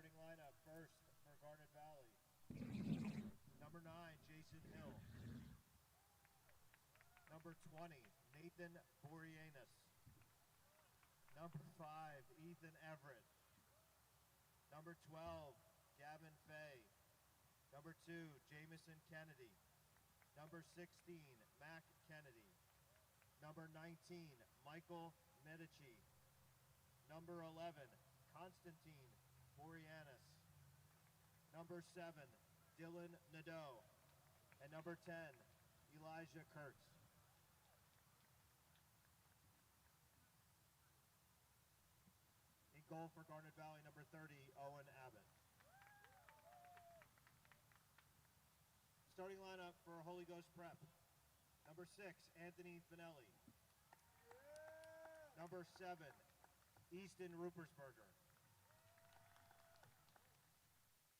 Starting lineup first for Garnet Valley. Number 9, Jason Hill. Number 20, Nathan Boreanaz. Number 5, Ethan Everett. Number 12, Gavin Fay. Number 2, Jamison Kennedy. Number 16, Mac Kennedy. Number 19, Michael Medici. Number 11, Constantine Boreanaz. Number 7, Dylan Nadeau. And number 10, Elijah Kurtz. In goal for Garnet Valley, number 30, Owen Abbott. Starting lineup for Holy Ghost Prep. Number 6, Anthony Finelli. Number 7, Easton Rupersberger.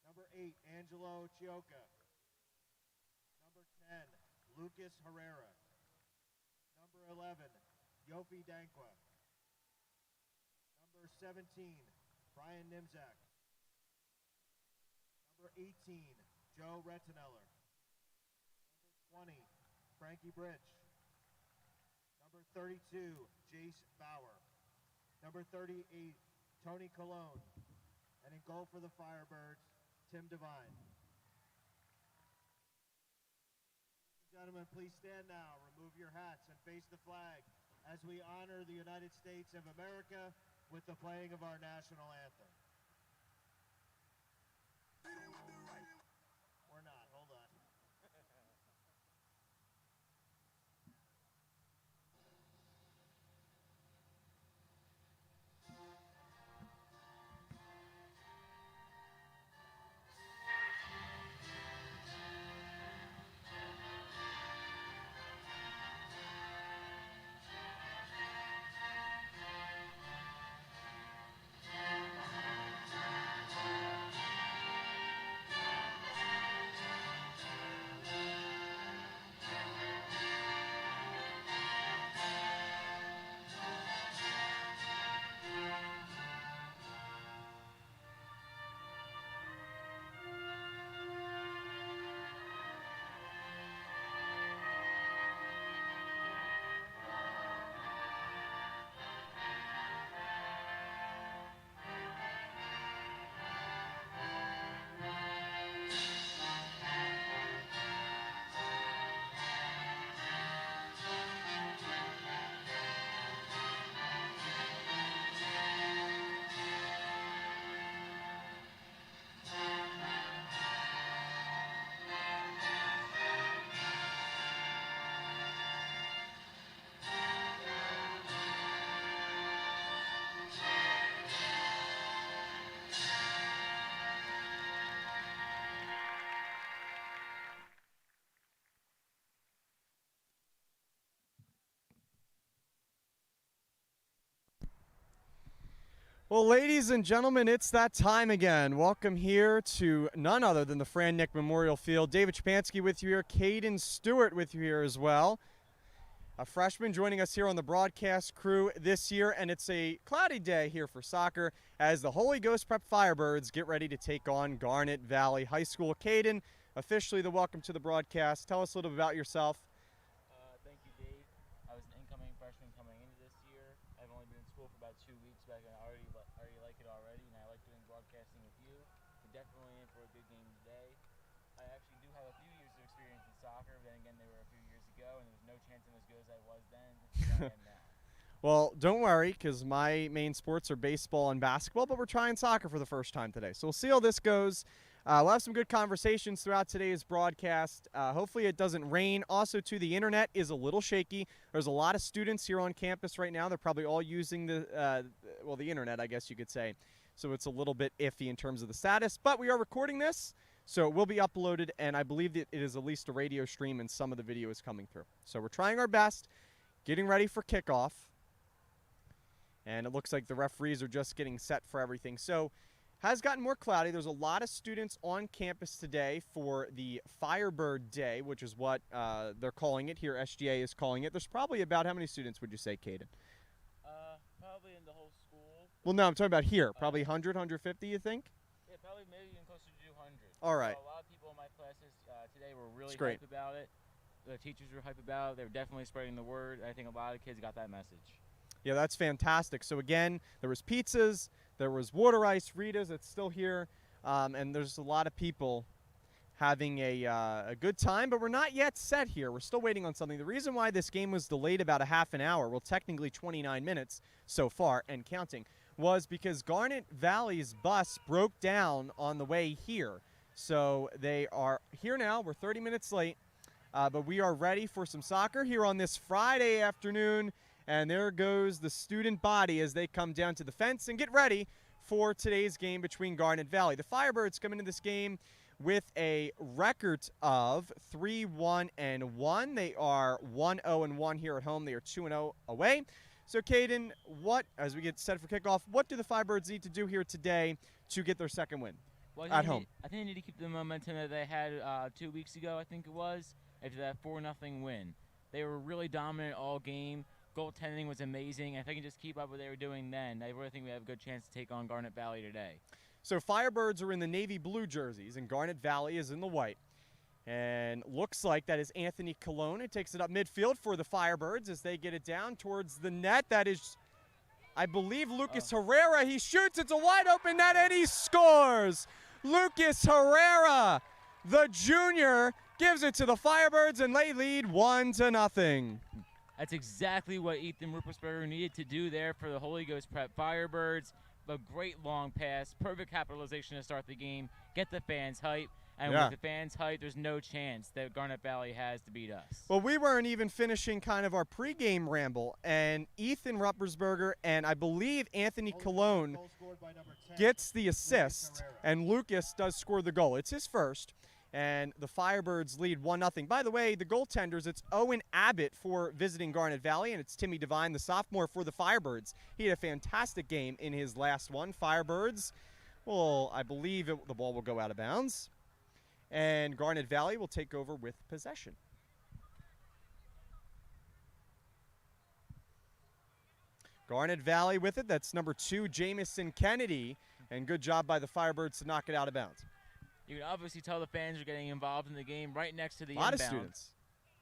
Number 8, Angelo Chioca. Number 10, Lucas Herrera. Number 11, Yofi Dankwa. Number 17, Brian Nimzak. Number 18, Joe Rettineller. Number 20, Frankie Bridge. Number 32, Jace Bauer. Number 38, Tony Colon. And in goal for the Firebirds, Tim Devine. Gentlemen, please stand now, remove your hats, and face the flag as we honor the United States of America with the playing of our national anthem. We're not, hold on. Well, ladies and gentlemen, it's that time again. Welcome here to none other than the Fran Nick Memorial Field. David Chapansky with you here, Caden Stewart with you here as well. A freshman joining us here on the broadcast crew this year, and it's a cloudy day here for soccer as the Holy Ghost Prep Firebirds get ready to take on Garnet Valley High School. Caden, officially the welcome to the broadcast. Tell us a little bit about yourself. Thank you, Dave. I was an incoming freshman coming into this year. I've only been in school for about 2 weeks, but I already like it already, and I like doing broadcasting with you. We're definitely in for a good game today. I actually do have a few years of experience in soccer, but then again, they were a few years ago, and there's no chance I'm as good as I was then as I am now. Well, don't worry, because my main sports are baseball and basketball, but we're trying soccer for the first time today. So we'll see how this goes. We'll have some good conversations throughout today's broadcast. Hopefully it doesn't rain. Also, too, the internet is a little shaky. There's a lot of students here on campus right now. They're probably all using the internet, I guess you could say. So it's a little bit iffy in terms of the status. But we are recording this, so it will be uploaded, and I believe that it is at least a radio stream, and some of the video is coming through. So we're trying our best, getting ready for kickoff. And it looks like the referees are just getting set for everything. So has gotten more cloudy. There's a lot of students on campus today for the Firebird Day, which is what they're calling it here. SGA is calling it. There's probably about how many students would you say, Caden? Probably in the whole school. Well, no, I'm talking about here. Probably 100, 150, you think? Yeah, probably maybe even closer to 200. All right. So a lot of people in my classes today were really It's great. hype about it. The teachers were hype about it. They were definitely spreading the word. I think a lot of kids got that message. Yeah, that's fantastic. So again, there was pizzas, there was water ice, Rita's. It's still here, and there's a lot of people having a good time, but we're not yet set here. We're still waiting on something. The reason why this game was delayed about a half an hour, well, technically 29 minutes so far and counting, was because Garnet Valley's bus broke down on the way here. So they are here now. We're 30 minutes late, but we are ready for some soccer here on this Friday afternoon. And there goes the student body as they come down to the fence and get ready for today's game between Garnet Valley. The Firebirds come into this game with a record of 3-1-1. They are 1-0-1 here at home. They are 2-0 away. So, Caden, as we get set for kickoff, what do the Firebirds need to do here today to get their second win at home? I think they need to keep the momentum that they had 2 weeks ago, I think it was, after that 4-0 win. They were really dominant all game. Goaltending was amazing. If they can just keep up what they were doing then, I really think we have a good chance to take on Garnet Valley today. So Firebirds are in the navy blue jerseys, and Garnet Valley is in the white. And looks like that is Anthony Colon who takes it up midfield for the Firebirds as they get it down towards the net. That is, I believe, Lucas Herrera. He shoots. It's a wide open net, and he scores. Lucas Herrera, the junior, gives it to the Firebirds, and they lead 1-0. That's exactly what Ethan Ruppersberger needed to do there for the Holy Ghost Prep Firebirds. A great long pass, perfect capitalization to start the game, get the fans hype, and with the fans hype, there's no chance that Garnet Valley has to beat us. Well, we weren't even finishing kind of our pregame ramble, and Ethan Ruppersberger and I believe Anthony Colon gets the assist, and Lucas does score the goal. It's his first. And the Firebirds lead 1-0. By the way, the goaltenders, it's Owen Abbott for visiting Garnet Valley, and it's Timmy Devine, the sophomore, for the Firebirds. He had a fantastic game in his last one. Firebirds, well, I believe the ball will go out of bounds. And Garnet Valley will take over with possession. Garnet Valley with it. That's number 2, Jamison Kennedy. And good job by the Firebirds to knock it out of bounds. You can obviously tell the fans are getting involved in the game right next to the inbound. A lot of students.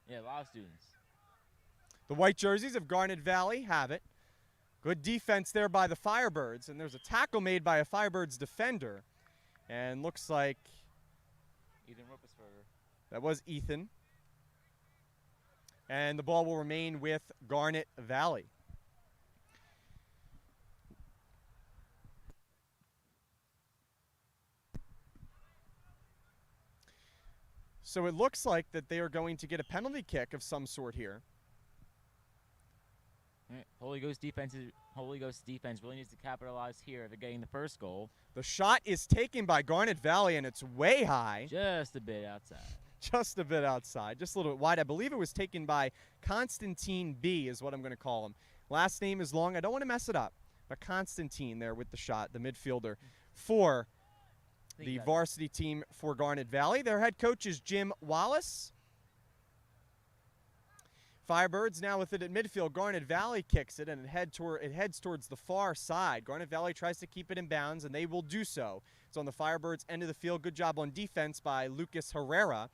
Yeah, a lot of students. The white jerseys of Garnet Valley have it. Good defense there by the Firebirds, and there's a tackle made by a Firebirds defender. And looks like Ethan Ruppersberger. That was Ethan. And the ball will remain with Garnet Valley. So it looks like that they are going to get a penalty kick of some sort here. Right. Holy Ghost defense really needs to capitalize here. They're getting the first goal. The shot is taken by Garnet Valley, and it's way high. Just a bit outside. Just a bit outside. Just a little bit wide. I believe it was taken by Constantine B is what I'm going to call him. Last name is long. I don't want to mess it up. But Constantine there with the shot, the midfielder for the varsity team for Garnet Valley. Their head coach is Jim Wallace. Firebirds now with it at midfield. Garnet Valley kicks it, and it heads towards the far side. Garnet Valley tries to keep it in bounds, and they will do so. It's on the Firebirds' end of the field. Good job on defense by Lucas Herrera,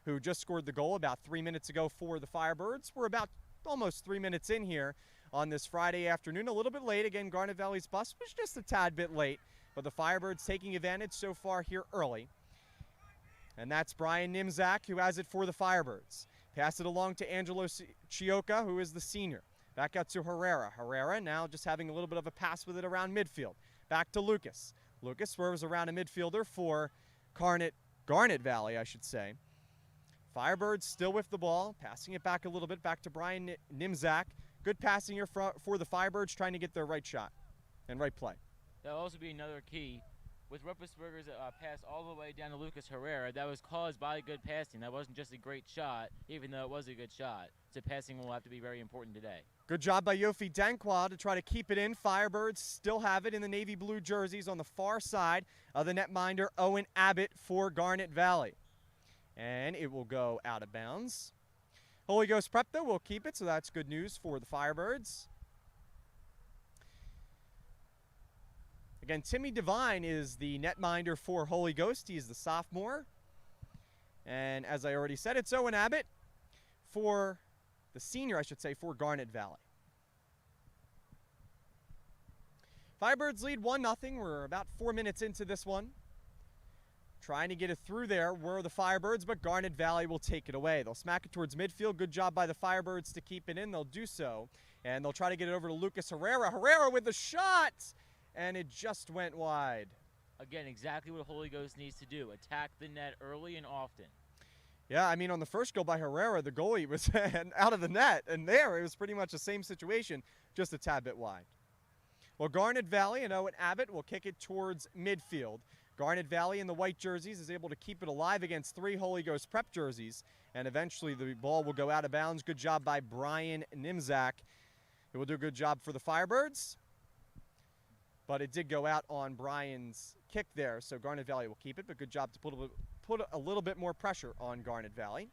who just scored the goal about 3 minutes ago for the Firebirds. We're about almost 3 minutes in here on this Friday afternoon. A little bit late. Again, Garnet Valley's bus was just a tad bit late. But the Firebirds taking advantage so far here early. And that's Brian Nimzak who has it for the Firebirds. Pass it along to Angelo Chioka, who is the senior. Back out to Herrera. Herrera now just having a little bit of a pass with it around midfield. Back to Lucas. Lucas swerves around a midfielder for Garnet Valley, I should say. Firebirds still with the ball. Passing it back a little bit. Back to Brian Nimzak. Good passing here for the Firebirds, trying to get their right shot and right play. That'll also be another key. With Ruppersberger's pass all the way down to Lucas Herrera, that was caused by good passing. That wasn't just a great shot, even though it was a good shot. So passing will have to be very important today. Good job by Yofi Dankwa to try to keep it in. Firebirds still have it in the navy blue jerseys on the far side of the netminder, Owen Abbott for Garnet Valley. And it will go out of bounds. Holy Ghost Prep, though, will keep it, so that's good news for the Firebirds. Again, Timmy Devine is the netminder for Holy Ghost. He's the sophomore. And as I already said, it's Owen Abbott for the senior, I should say, for Garnet Valley. Firebirds lead 1-0. We're about 4 minutes into this one. Trying to get it through there were the Firebirds, but Garnet Valley will take it away. They'll smack it towards midfield. Good job by the Firebirds to keep it in. They'll do so. And they'll try to get it over to Lucas Herrera. Herrera with the shot! And it just went wide. Again, exactly what Holy Ghost needs to do. Attack the net early and often. Yeah, I mean, on the first goal by Herrera, the goalie was out of the net. And there, it was pretty much the same situation, just a tad bit wide. Well, Garnet Valley and Owen Abbott will kick it towards midfield. Garnet Valley in the white jerseys is able to keep it alive against 3 Holy Ghost prep jerseys. And eventually the ball will go out of bounds. Good job by Brian Nimzak. It will do a good job for the Firebirds. But it did go out on Brian's kick there, so Garnet Valley will keep it. But good job to put a little bit more pressure on Garnet Valley.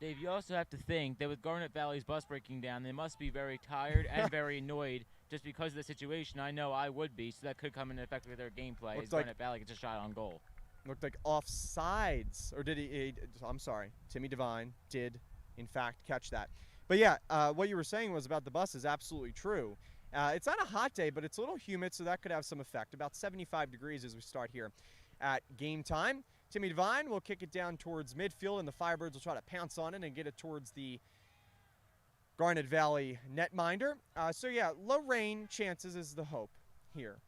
Dave, you also have to think that with Garnet Valley's bus breaking down, they must be very tired and very annoyed just because of the situation. I know I would be, so that could come into effect with their gameplay as Garnet Valley gets a shot on goal. Looked like offsides, or did he I'm sorry, Timmy Devine did, in fact, catch that. But yeah, what you were saying was about the bus is absolutely true. It's not a hot day, but it's a little humid, so that could have some effect. About 75 degrees as we start here at game time. Timmy Devine will kick it down towards midfield, and the Firebirds will try to pounce on it and get it towards the Garnet Valley netminder. So yeah, low rain chances is the hope here.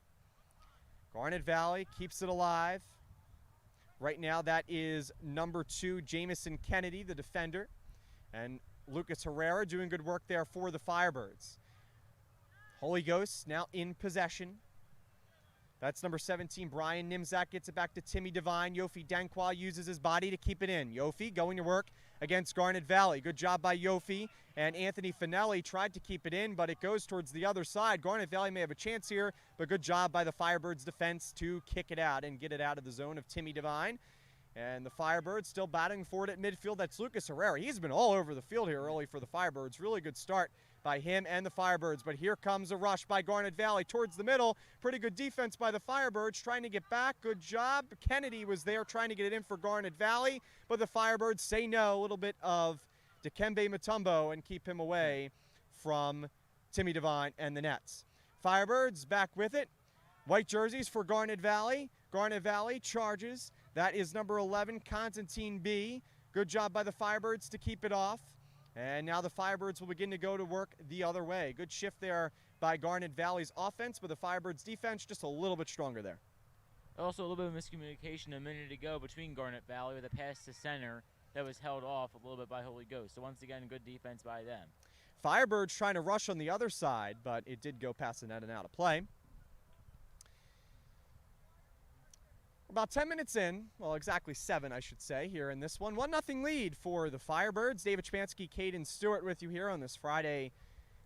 Garnet Valley keeps it alive. Right now that is number 2, Jamison Kennedy, the defender. And Lucas Herrera doing good work there for the Firebirds. Holy Ghost now in possession. That's number 17, Brian Nimzak gets it back to Timmy Devine. Yofi Dankwa uses his body to keep it in. Yofi going to work against Garnet Valley. Good job by Yofi. And Anthony Finelli tried to keep it in, but it goes towards the other side. Garnet Valley may have a chance here, but good job by the Firebirds defense to kick it out and get it out of the zone of Timmy Devine. And the Firebirds still battling for it at midfield. That's Lucas Herrera. He's been all over the field here early for the Firebirds. Really good start by him and the Firebirds. But here comes a rush by Garnet Valley towards the middle. Pretty good defense by the Firebirds trying to get back. Good job. Kennedy was there trying to get it in for Garnet Valley. But the Firebirds say no. A little bit of Dikembe Mutombo and keep him away from Timmy Devine and the Nets. Firebirds back with it. White jerseys for Garnet Valley. Garnet Valley charges. That is number 11, Constantine B. Good job by the Firebirds to keep it off. And now the Firebirds will begin to go to work the other way. Good shift there by Garnet Valley's offense, but the Firebirds' defense just a little bit stronger there. Also a little bit of miscommunication a minute ago between Garnet Valley with a pass to center that was held off a little bit by Holy Ghost. So once again, good defense by them. Firebirds trying to rush on the other side, but it did go past the net and out of play. About 10 minutes in, well, exactly 7, I should say, here in this one. 1-0 lead for the Firebirds. David Chpansky, Caden Stewart with you here on this Friday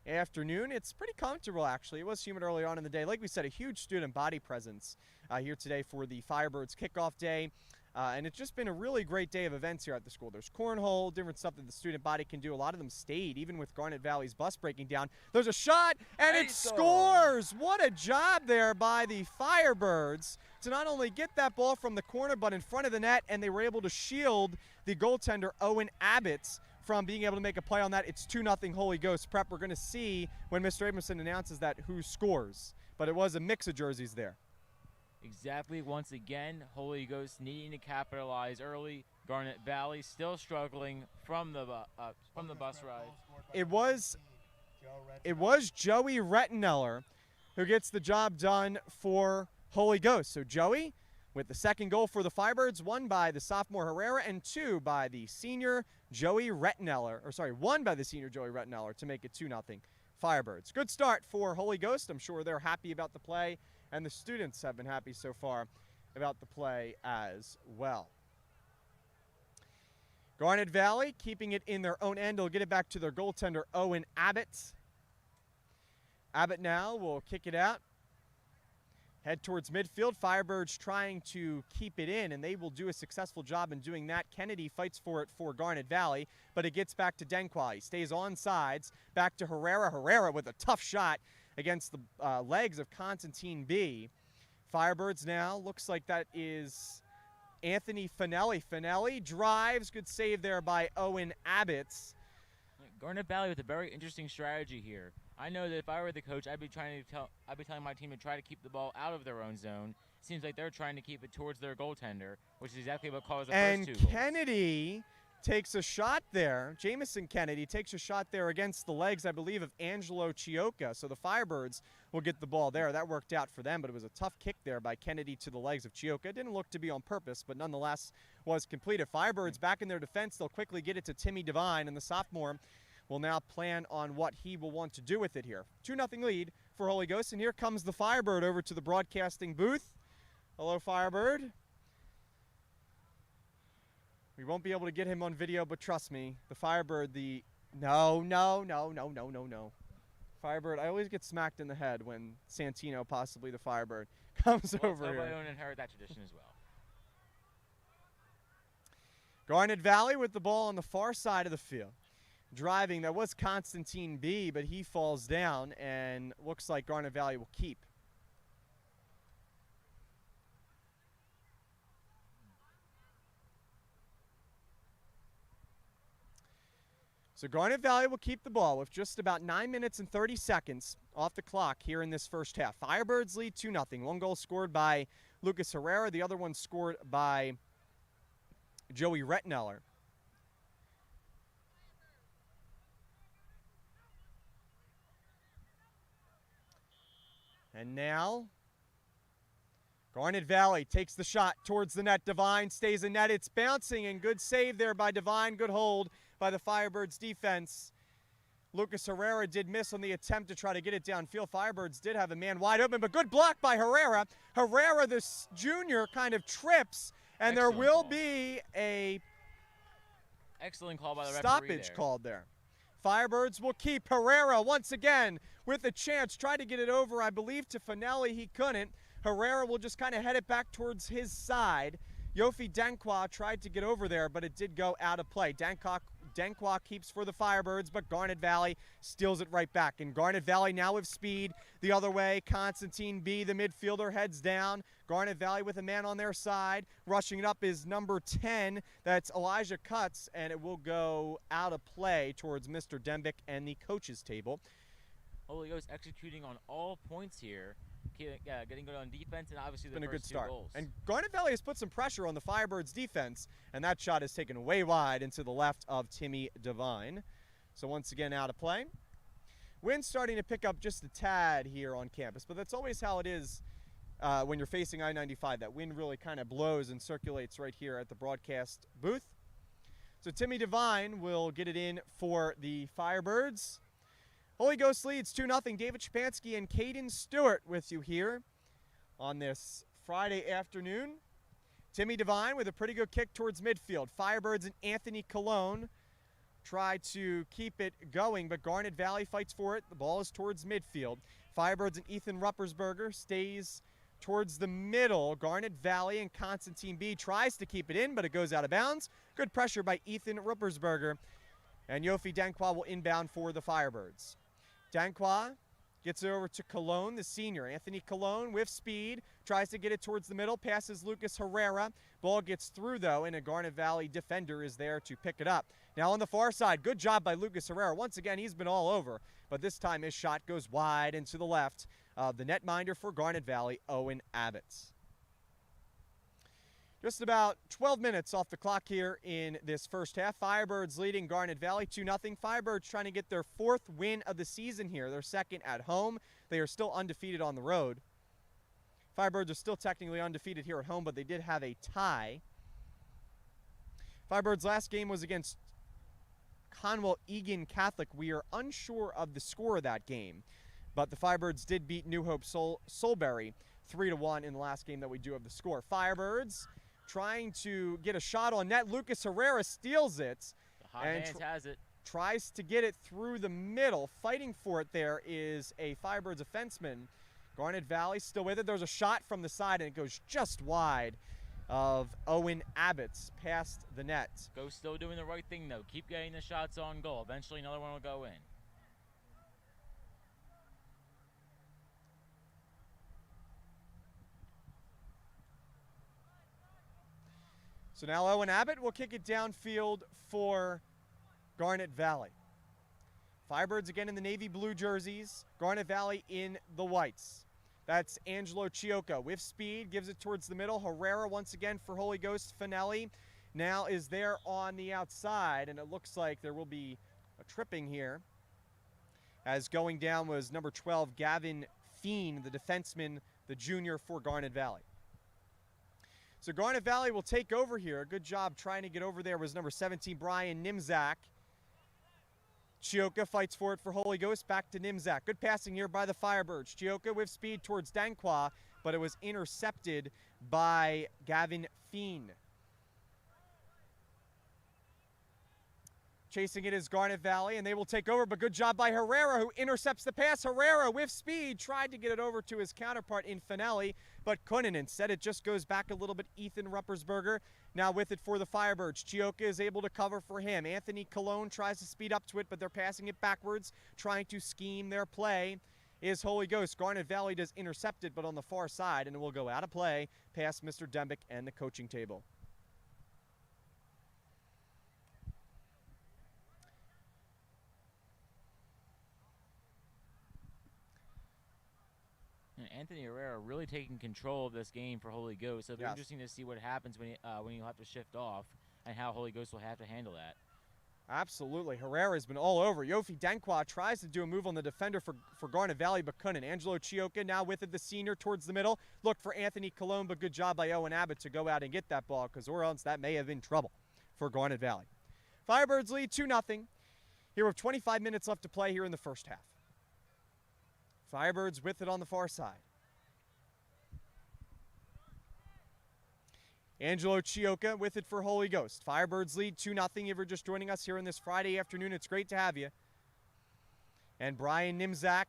afternoon. It's pretty comfortable, actually. It was humid early on in the day. Like we said, a huge student body presence here today for the Firebirds kickoff day. And it's just been a really great day of events here at the school. There's cornhole, different stuff that the student body can do. A lot of them stayed, even with Garnet Valley's bus breaking down. There's a shot, and it scores! What a job there by the Firebirds to not only get that ball from the corner, but in front of the net, and they were able to shield the goaltender, Owen Abbott, from being able to make a play on that. It's 2-0 Holy Ghost Prep. We're going to see when Mr. Abramson announces that who scores. But it was a mix of jerseys there. Exactly. Once again, Holy Ghost needing to capitalize early. Garnet Valley still struggling from the bus ride. It was Joey Retteneller who gets the job done for Holy Ghost. So Joey with the second goal for the Firebirds, one by the sophomore Herrera and two by the senior Joey Retteneller, one by the senior Joey Retteneller to make it 2-0 Firebirds. Good start for Holy Ghost. I'm sure they're happy about the play, and the students have been happy so far about the play as well. Garnet Valley keeping it in their own end. They'll get it back to their goaltender, Owen Abbott. Abbott now will kick it out. Head towards midfield. Firebirds trying to keep it in, and they will do a successful job in doing that. Kennedy fights for it for Garnet Valley, but it gets back to Denkwa. He stays on sides. Back to Herrera. Herrera with a tough shot. against the legs of Constantine B. Firebirds now, looks like that is Anthony Finelli. Finelli drives, good save there by Owen Abbots. Garnet Valley with a very interesting strategy here. I know that if I were the coach, I'd be telling my team to try to keep the ball out of their own zone. Seems like they're trying to keep it towards their goaltender, which is exactly what caused the first 2 goals. And Kennedy takes a shot there. Jamison Kennedy takes a shot there against the legs, I believe, of Angelo Chioca. So the Firebirds will get the ball there. That worked out for them, but it was a tough kick there by Kennedy to the legs of Chioca. Didn't look to be on purpose, but nonetheless was completed. Firebirds back in their defense. They'll quickly get it to Timmy Devine, and the sophomore will now plan on what he will want to do with it here. 2-0 lead for Holy Ghost, and here comes the Firebird over to the broadcasting booth. Hello, Firebird. We won't be able to get him on video, but trust me, the Firebird, No. Firebird, I always get smacked in the head when Santino, possibly the Firebird, comes over here. Well, I inherit that tradition as well. Garnet Valley with the ball on the far side of the field. Driving, that was Constantine B, but he falls down, and looks like Garnet Valley will keep. So Garnet Valley will keep the ball with just about 9 minutes and 30 seconds off the clock here in this first half. Firebirds lead 2-0. One goal scored by Lucas Herrera. The other one scored by Joey Retteneller. And now, Garnet Valley takes the shot towards the net. Devine stays in net. It's bouncing, and good save there by Devine. Good hold by the Firebirds defense. Lucas Herrera did miss on the attempt to try to get it downfield. Firebirds did have a man wide open, but good block by Herrera. Herrera, this junior, kind of trips, and there will be a excellent call by the referee stoppage called there. Firebirds will keep. Herrera once again with a chance. Tried to get it over, I believe, to Finelli. He couldn't. Herrera will just kind of head it back towards his side. Yofi Dankwa tried to get over there, but it did go out of play. Dankwa keeps for the Firebirds, but Garnet Valley steals it right back. And Garnet Valley now with speed the other way. Constantine B, the midfielder, heads down. Garnet Valley with a man on their side. Rushing it up is number 10. That's Elijah Cutts, and it will go out of play towards Mr. Dembick and the coach's table. Holy Ghost executing on all points here. Getting good on defense, and obviously the first 2 goals. And Garnet Valley has put some pressure on the Firebirds defense, and that shot is taken way wide into the left of Timmy Devine. So once again out of play. Wind's starting to pick up just a tad here on campus, but that's always how it is when you're facing I-95. That wind really kind of blows and circulates right here at the broadcast booth. So Timmy Devine will get it in for the Firebirds. Holy Ghost leads 2-0. David Shapansky and Caden Stewart with you here on this Friday afternoon. Timmy Devine with a pretty good kick towards midfield. Firebirds and Anthony Colon try to keep it going, but Garnet Valley fights for it. The ball is towards midfield. Firebirds and Ethan Ruppersberger stays towards the middle. Garnet Valley and Constantine B tries to keep it in, but it goes out of bounds. Good pressure by Ethan Ruppersberger. And Yofi Dankwa will inbound for the Firebirds. Dankwa gets it over to Colon, the senior. Anthony Colon with speed, tries to get it towards the middle, passes Lucas Herrera. Ball gets through, though, and a Garnet Valley defender is there to pick it up. Now on the far side, good job by Lucas Herrera. Once again, he's been all over, but this time his shot goes wide and to the left of the netminder for Garnet Valley, Owen Abbots. Just about 12 minutes off the clock here in this first half. Firebirds leading Garnet Valley 2-0. Firebirds trying to get their 4th win of the season here. Their 2nd at home. They are still undefeated on the road. Firebirds are still technically undefeated here at home, but they did have a tie. Firebirds' last game was against Conwell Egan Catholic. We are unsure of the score of that game, but the Firebirds did beat New Hope Soulbury 3-1 in the last game that we do have the score. Firebirds trying to get a shot on net. Lucas Herrera steals it. The hot hands has it. Tries to get it through the middle. Fighting for it there is a Firebirds defenseman. Garnet Valley still with it. There's a shot from the side, and it goes just wide of Owen Abbots past the net. Go still doing the right thing, though. Keep getting the shots on goal. Eventually another one will go in. So now Owen Abbott will kick it downfield for Garnet Valley. Firebirds again in the navy blue jerseys. Garnet Valley in the whites. That's Angelo Chioca with speed, gives it towards the middle. Herrera once again for Holy Ghost. Finelli now is there on the outside, and it looks like there will be a tripping here, as going down was number 12, Gavin Feen, the defenseman, the junior for Garnet Valley. So Garnet Valley will take over here. A good job trying to get over there was number 17, Brian Nimzak. Chioca fights for it for Holy Ghost, back to Nimzak. Good passing here by the Firebirds. Chioca with speed towards Danqua, but it was intercepted by Gavin Feen. Chasing it is Garnet Valley, and they will take over, but good job by Herrera, who intercepts the pass. Herrera with speed tried to get it over to his counterpart in Finelli, but couldn't. Instead, it just goes back a little bit. Ethan Ruppersberger now with it for the Firebirds. Chioca is able to cover for him. Anthony Colon tries to speed up to it, but they're passing it backwards, trying to scheme their play. Is Holy Ghost. Garnet Valley does intercept it, but on the far side, and it will go out of play past Mr. Dembick and the coaching table. And Anthony Herrera really taking control of this game for Holy Ghost. So it'll be interesting to see what happens when you have to shift off and how Holy Ghost will have to handle that. Absolutely. Herrera's been all over. Yofi Danqua tries to do a move on the defender for Garnet Valley, but couldn't. Angelo Chioca now with it, the senior, towards the middle. Looked for Anthony Colon, but good job by Owen Abbott to go out and get that ball, or else that may have been trouble for Garnet Valley. Firebirds lead 2-0. Here with 25 minutes left to play here in the first half. Firebirds with it on the far side. Angelo Chioca with it for Holy Ghost. Firebirds lead 2-0. If you're just joining us here on this Friday afternoon, it's great to have you. And Brian Nimzak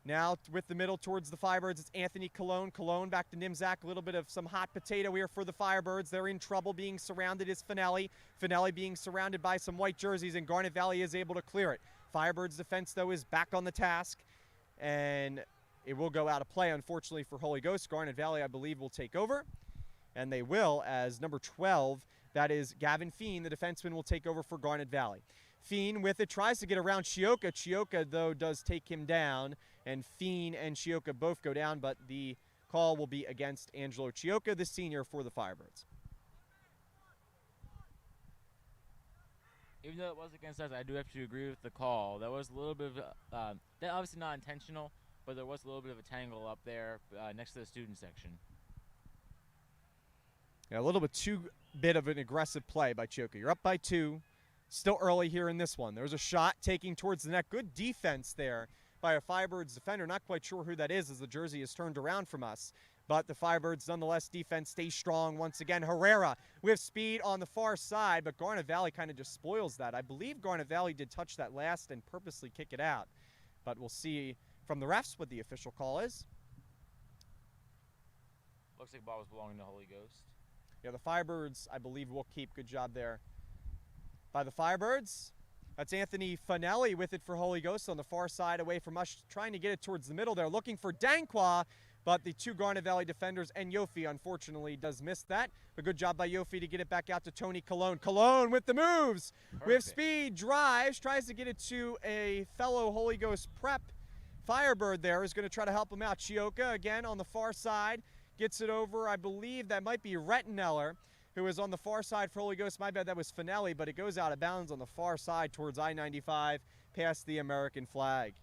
now with the middle towards the Firebirds. It's Anthony Colon. Colon back to Nimzak. A little bit of some hot potato here for the Firebirds. They're in trouble. Being surrounded is Finelli. Finelli being surrounded by some white jerseys, and Garnet Valley is able to clear it. Firebirds defense, though, is back on the task, and it will go out of play, unfortunately, for Holy Ghost. Garnet Valley, I believe, will take over, and they will, as number 12, that is Gavin Feen, the defenseman, will take over for Garnet Valley. Feen with it, tries to get around Chioca. Chioca, though, does take him down, and Feen and Chioca both go down, but the call will be against Angelo Chioca, the senior for the Firebirds. Even though it was against us, I do have to agree with the call. That was a little bit of, that obviously not intentional, but there was a little bit of a tangle up there next to the student section. Yeah, a little bit too bit of an aggressive play by Chioca. You're up by 2. Still early here in this one. There's a shot taking towards the net. Good defense there by a Firebirds defender. Not quite sure who that is as the jersey is turned around from us. But the Firebirds, nonetheless, defense stays strong once again. Herrera with speed on the far side, but Garnet Valley kind of just spoils that. I believe Garnet Valley did touch that last and purposely kick it out. But we'll see from the refs what the official call is. Looks like the ball was belonging to Holy Ghost. Yeah, the Firebirds, I believe, will keep. Good job there by the Firebirds. That's Anthony Finelli with it for Holy Ghost on the far side away from us, trying to get it towards the middle there, looking for Danqua. But the 2 Garnet Valley defenders and Yofi, unfortunately, does miss that. But good job by Yofi to get it back out to Tony Colon. Colon with the moves. Perfect. With speed, drives, tries to get it to a fellow Holy Ghost prep. Firebird there is going to try to help him out. Chioca, again, on the far side, gets it over. I believe that might be Retteneller, who is on the far side for Holy Ghost. My bad, that was Finelli, but it goes out of bounds on the far side towards I-95 past the American flag.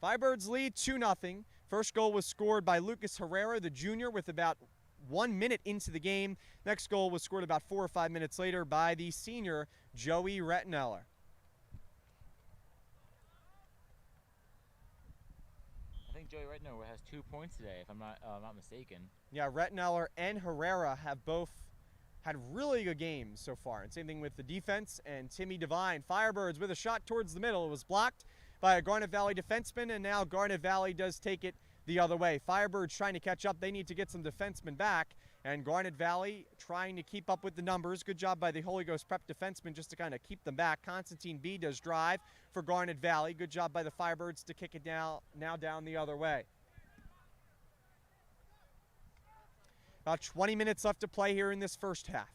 Firebirds lead 2-0. First goal was scored by Lucas Herrera, the junior, with about 1 minute into the game. Next goal was scored about 4 or 5 minutes later by the senior, Joey Retteneller. I think Joey Retteneller has 2 points today, if I'm not mistaken. Yeah, Retteneller and Herrera have both had really good games so far. And same thing with the defense and Timmy Devine. Firebirds with a shot towards the middle. It was blocked by a Garnet Valley defenseman, and now Garnet Valley does take it the other way. Firebirds trying to catch up. They need to get some defensemen back, and Garnet Valley trying to keep up with the numbers. Good job by the Holy Ghost prep defenseman just to kind of keep them back. Constantine B does drive for Garnet Valley. Good job by the Firebirds to kick it now down the other way. About 20 minutes left to play here in this first half.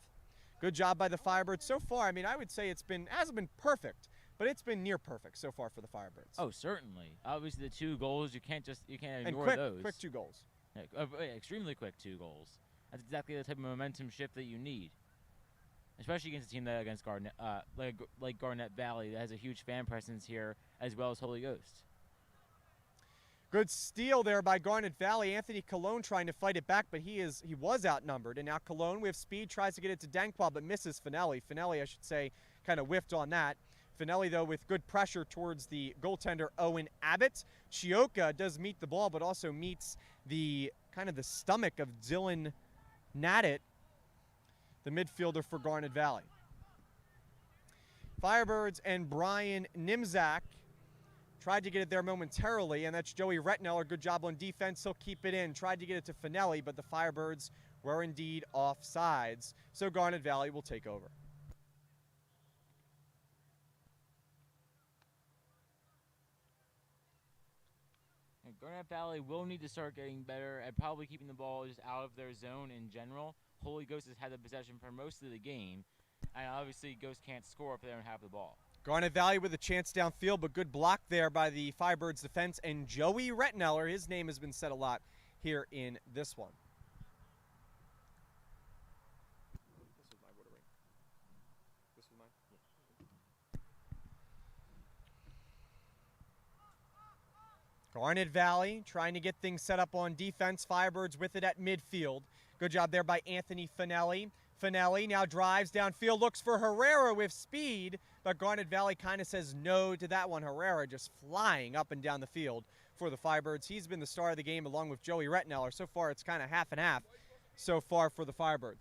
Good job by the Firebirds so far. I mean, I would say hasn't been perfect, but it's been near perfect so far for the Firebirds. Oh, certainly. Obviously, the 2 goals, you can't ignore and those. quick 2 goals. Yeah, extremely quick 2 goals. That's exactly the type of momentum shift that you need, especially against a team that against Garnet, like Garnet Valley, that has a huge fan presence here, as well as Holy Ghost. Good steal there by Garnet Valley. Anthony Colon trying to fight it back, but he was outnumbered. And now Colon with speed tries to get it to Danqua, but misses Finelli. Finelli, I should say, kind of whiffed on that. Finelli, though, with good pressure towards the goaltender Owen Abbott. Chioka does meet the ball, but also meets the stomach of Dylan Nadit, the midfielder for Garnet Valley. Firebirds and Brian Nimzak tried to get it there momentarily, and that's Joey Retneller. Good job on defense. He'll keep it in. Tried to get it to Finelli, but the Firebirds were indeed offsides. So Garnet Valley will take over. And Garnet Valley will need to start getting better at probably keeping the ball just out of their zone in general. Holy Ghost has had the possession for most of the game, and obviously Ghost can't score if they don't have the ball. Garnet Valley with a chance downfield, but good block there by the Firebirds defense. And Joey Retneller, his name has been said a lot here in this one. This was my water ring. This was mine? Yeah. Garnet Valley trying to get things set up on defense. Firebirds with it at midfield. Good job there by Anthony Finelli. Finelli now drives downfield, looks for Herrera with speed, but Garnet Valley kind of says no to that one. Herrera just flying up and down the field for the Firebirds. He's been the star of the game along with Joey Retneller. So far, it's kind of half and half so far for the Firebirds.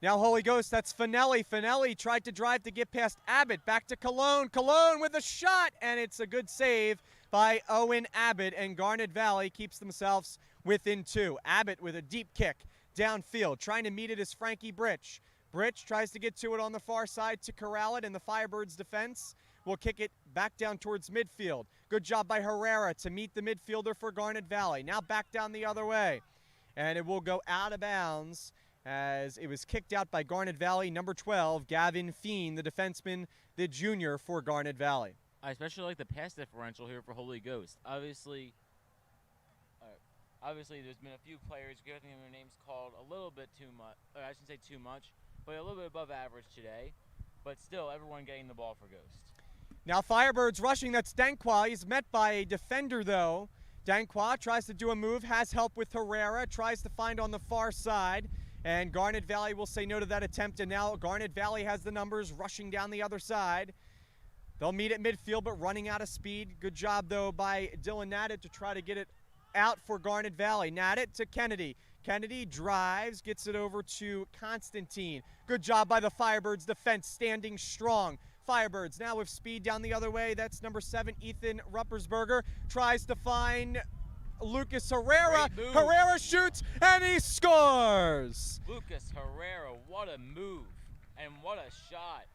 Now Holy Ghost, that's Finelli. Finelli tried to drive to get past Abbott. Back to Colon. Colon with a shot, and it's a good save by Owen Abbott, and Garnet Valley keeps themselves within 2. Abbott with a deep kick downfield. Trying to meet it is Frankie Britch. Britch tries to get to it on the far side to corral it, and the Firebirds defense will kick it back down towards midfield. Good job by Herrera to meet the midfielder for Garnet Valley. Now back down the other way, and it will go out of bounds as it was kicked out by Garnet Valley. Number 12, Gavin Fiend, the defenseman, the junior for Garnet Valley. I especially like the pass differential here for Holy Ghost. Obviously, there's been a few players getting their names called a little bit too much, or I shouldn't say too much, but a little bit above average today. But still, everyone getting the ball for Ghost. Now Firebirds rushing, that's Danqua. He's met by a defender, though. Danqua tries to do a move, has help with Herrera, tries to find on the far side, and Garnet Valley will say no to that attempt, and now Garnet Valley has the numbers rushing down the other side. They'll meet at midfield, but running out of speed. Good job, though, by Dylan Nadit to try to get it out for Garnet Valley. Nadit to Kennedy. Kennedy drives, gets it over to Constantine. Good job by the Firebirds defense, standing strong. Firebirds now with speed down the other way. That's number 7, Ethan Ruppersberger. Tries to find Lucas Herrera. Herrera shoots, and he scores! Lucas Herrera, what a move, and what a shot.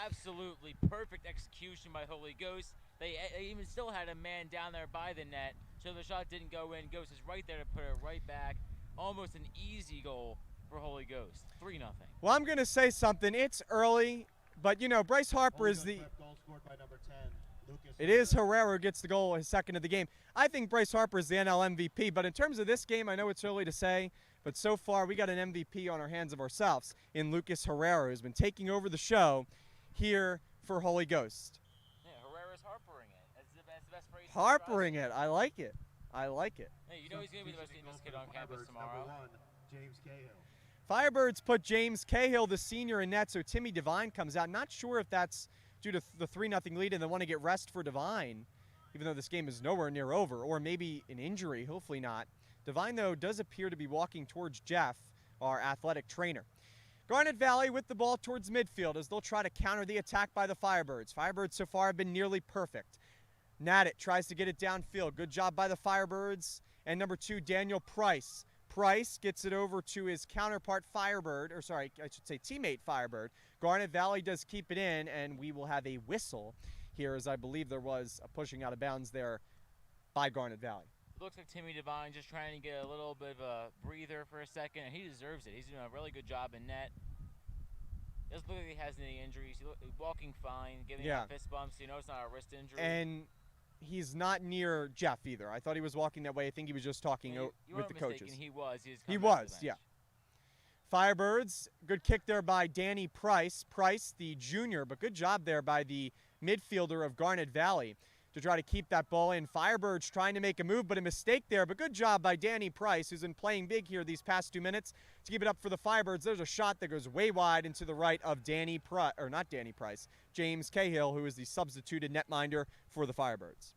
Absolutely perfect execution by Holy Ghost. They even still had a man down there by the net, so the shot didn't go in. Ghost is right there to put it right back. Almost an easy goal for Holy Ghost. 3-0. Well, I'm going to say something. It's early, but, you know, Bryce Harper is the... Goal scored by number 10, Lucas It is Herrera who gets the goal, his second of the game. I think Bryce Harper is the NL MVP, but in terms of this game, I know it's early to say, but so far we got an MVP on our hands of ourselves in Lucas Herrera, who's been taking over the show here for Holy Ghost. Yeah, Herrera's harpering it. That's the best phrase. Harpering it. I like it. I like it. Hey, you know he's going to be the best famous kid on campus tomorrow. Number 1, James Cahill. Firebirds put James Cahill, the senior, in net, so Timmy Devine comes out. Not sure if that's due to the 3-0 lead and they want to get rest for Devine, even though this game is nowhere near over, or maybe an injury, hopefully not. Devine, though, does appear to be walking towards Jeff, our athletic trainer. Garnet Valley with the ball towards midfield as they'll try to counter the attack by the Firebirds. Firebirds so far have been nearly perfect. Nadit tries to get it downfield. Good job by the Firebirds. And number 2, Daniel Price. Price gets it over to his counterpart Firebird, or sorry, I should say teammate Firebird. Garnet Valley does keep it in, and we will have a whistle here, as I believe there was a pushing out of bounds there by Garnet Valley. It looks like Timmy Devine just trying to get a little bit of a breather for a second, and he deserves it. He's doing a really good job in net. Doesn't look like he has any injuries. He's walking fine, giving out fist bumps. You know it's not a wrist injury. And he's not near Jeff either. I thought he was walking that way. I think he was just talking with the coaches. He was. He was, yeah. Firebirds, good kick there by Danny Price. Price, the junior, but good job there by the midfielder of Garnet Valley to try to keep that ball in. Firebirds trying to make a move, but a mistake there. But good job by Danny Price, who's been playing big here these past 2 minutes to keep it up for the Firebirds. There's a shot that goes way wide into the right of James Cahill, who is the substituted netminder for the Firebirds.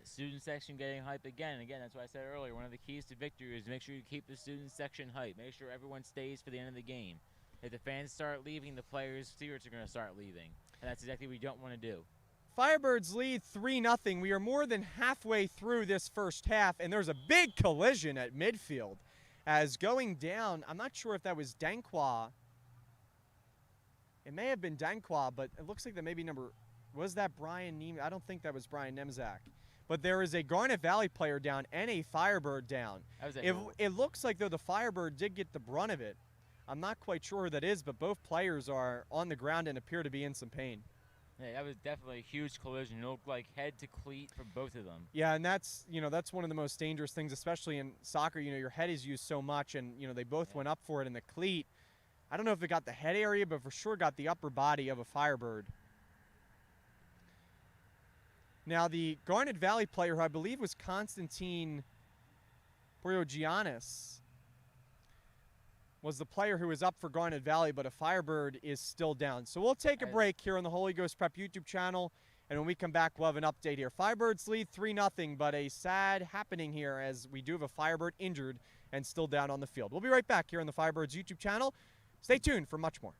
Student section getting hype again. And again, that's what I said earlier. One of the keys to victory is make sure you keep the student section hype. Make sure everyone stays for the end of the game. If the fans start leaving, the players' spirits are going to start leaving. And that's exactly what we don't want to do. Firebirds lead 3-0. We are more than halfway through this first half, and there's a big collision at midfield. As going down, I'm not sure if that was Dankwa. It may have been Dankwa, but it looks like that maybe was that Brian Neiman? I don't think that was Brian Nemzak. But there is a Garnet Valley player down and a Firebird down. It looks like, though, the Firebird did get the brunt of it. I'm not quite sure who that is, but both players are on the ground and appear to be in some pain. Yeah, that was definitely a huge collision. It looked like head to cleat for both of them. Yeah, and that's one of the most dangerous things, especially in soccer. Your head is used so much, and they both went up for it in the cleat. I don't know if it got the head area, but for sure got the upper body of a Firebird. Now, the Garnet Valley player, who I believe was Constantine Boriogiannis, was the player who was up for Garnet Valley, but a Firebird is still down. So we'll take a break here on the Holy Ghost Prep YouTube channel, and when we come back, we'll have an update here. Firebirds lead 3-0, but a sad happening here as we do have a Firebird injured and still down on the field. We'll be right back here on the Firebirds YouTube channel. Stay tuned for much more.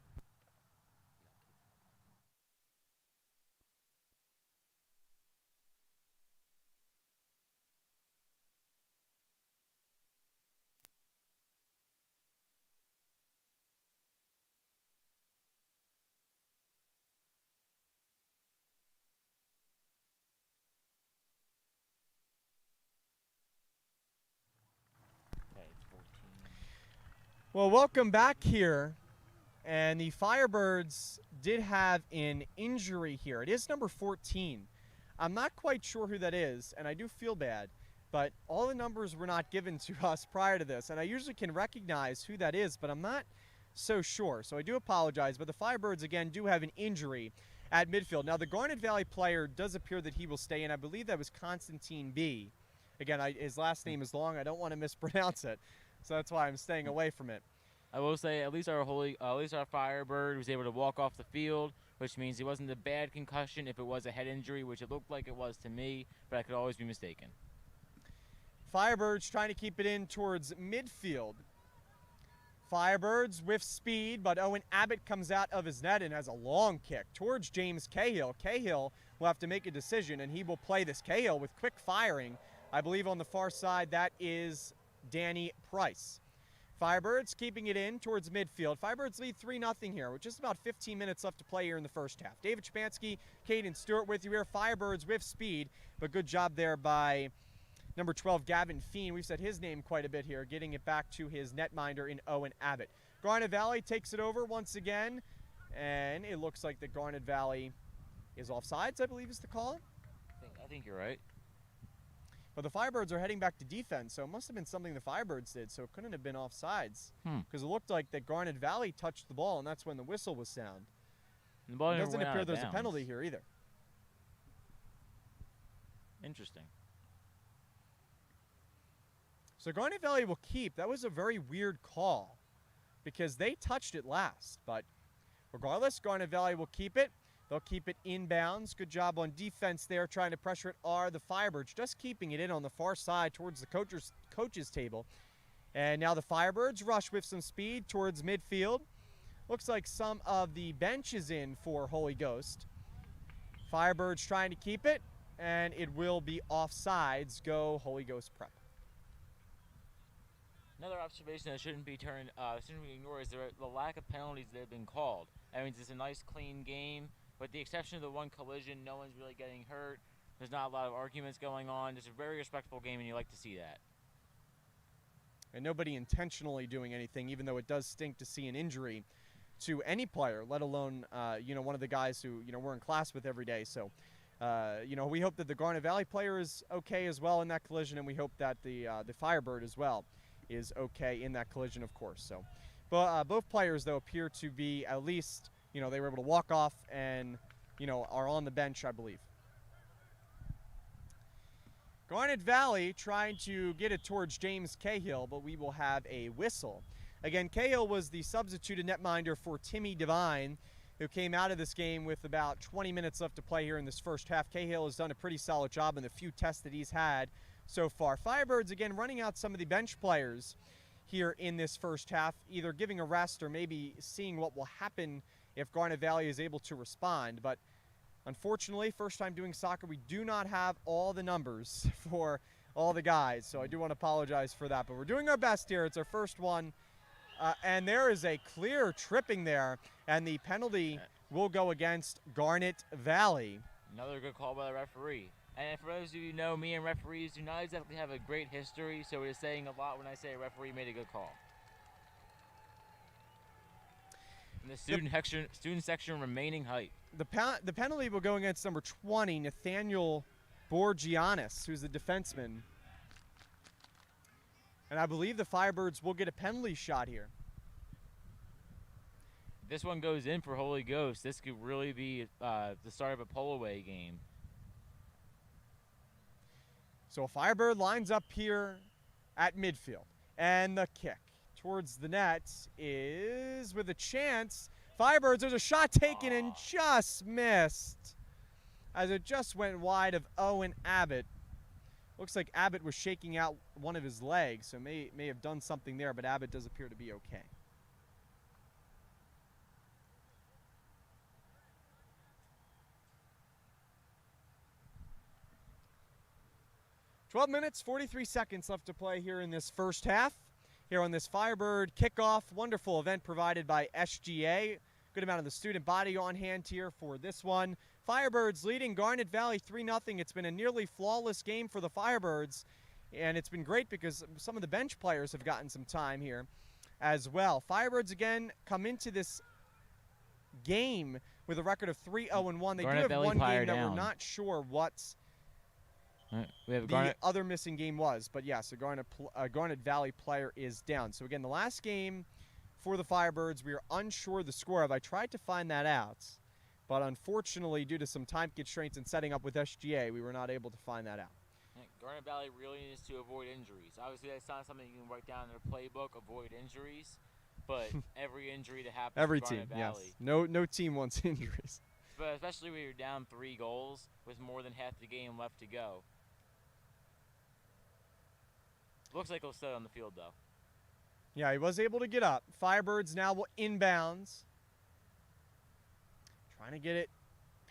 Well, welcome back here. And the Firebirds did have an injury here. It is number 14. I'm not quite sure who that is, and I do feel bad, but all the numbers were not given to us prior to this, and I usually can recognize who that is, but I'm not so sure. So I do apologize, but the Firebirds, again, do have an injury at midfield. Now, the Garnet Valley player does appear that he will stay in. I believe that was Constantine B. Again, his last name is long. I don't want to mispronounce it. So that's why I'm staying away from it. I will say at least our Firebird was able to walk off the field, which means it wasn't a bad concussion if it was a head injury, which it looked like it was to me, but I could always be mistaken. Firebirds trying to keep it in towards midfield. Firebirds with speed, but Owen Abbott comes out of his net and has a long kick towards James Cahill. Cahill will have to make a decision, and he will play this. Cahill with quick firing. I believe on the far side that is Danny Price. Firebirds keeping it in towards midfield. Firebirds lead 3-0 here with just about 15 minutes left to play here in the first half. David Shapansky, Caden Stewart with you here. Firebirds with speed, but good job there by number 12, Gavin Feen. We've said his name quite a bit here, getting it back to his netminder in Owen Abbott. Garnet Valley takes it over once again, and it looks like the Garnet Valley is offsides, I believe is the call. I think you're right. But the Firebirds are heading back to defense, so it must have been something the Firebirds did, so it couldn't have been offsides. Because it looked like that Garnet Valley touched the ball, and that's when the whistle was sound. And the ball it doesn't appear there's bounds. A penalty here either. Interesting. So Garnet Valley will keep. That was a very weird call because they touched it last. But regardless, Garnet Valley will keep it. They'll keep it inbounds. Good job on defense there, trying to pressure it are the Firebirds, just keeping it in on the far side towards the coach's table. And now the Firebirds rush with some speed towards midfield. Looks like some of the bench is in for Holy Ghost. Firebirds trying to keep it, and it will be offsides. Go Holy Ghost Prep. Another observation that shouldn't be ignored is the lack of penalties that have been called. That means it's a nice, clean game. With the exception of the one collision, no one's really getting hurt. There's not a lot of arguments going on. It's a very respectful game, and you like to see that. And nobody intentionally doing anything, even though it does stink to see an injury to any player, let alone, one of the guys who, we're in class with every day. So, we hope that the Garnet Valley player is okay as well in that collision, and we hope that the Firebird as well is okay in that collision, of course. So, but both players, though, appear to be at least, they were able to walk off and, are on the bench, I believe. Garnet Valley trying to get it towards James Cahill, but we will have a whistle. Again, Cahill was the substituted netminder for Timmy Devine, who came out of this game with about 20 minutes left to play here in this first half. Cahill has done a pretty solid job in the few tests that he's had so far. Firebirds, again, running out some of the bench players here in this first half, either giving a rest or maybe seeing what will happen if Garnet Valley is able to respond. But unfortunately, first time doing soccer, we do not have all the numbers for all the guys, so I do want to apologize for that. But we're doing our best here. It's our first one, and there is a clear tripping there, and the penalty will go against Garnet Valley. Another good call by the referee. And for those of you who know, me and referees do not exactly have a great history, so it is saying a lot when I say a referee made a good call. And the student section remaining height. The penalty will go against number 20, Nathaniel Borgianis, who's the defenseman. And I believe the Firebirds will get a penalty shot here. This one goes in for Holy Ghost. This could really be the start of a pull-away game. So a Firebird lines up here at midfield. And the kick towards the net is with a chance. Firebirds, there's a shot taken and just missed, as it just went wide of Owen Abbott. Looks like Abbott was shaking out one of his legs, so may have done something there, but Abbott does appear to be okay. .12 minutes, 43 seconds left to play here in this first half. Here on this Firebird kickoff, wonderful event provided by SGA. Good amount of the student body on hand here for this one. Firebirds leading Garnet Valley 3-0. It's been a nearly flawless game for the Firebirds, and it's been great because some of the bench players have gotten some time here as well. Firebirds again come into this game with a record of 3-0-1. They Garnet do have Valley one game that down. we're not sure what We have the other missing game was, but yes, a Garnet Valley player is down. So again, the last game for the Firebirds, we are unsure the score of. I tried to find that out, but unfortunately, due to some time constraints and setting up with SGA, we were not able to find that out. Garnet Valley really needs to avoid injuries. Obviously, that's not something you can write down in their playbook, avoid injuries, but every injury that happens Every to team, Garnet Valley. yes. No team wants injuries. But especially when you're down 3 goals with more than half the game left to go. Looks like he'll stay on the field, though. Yeah, he was able to get up. Firebirds now will inbounds. Trying to get it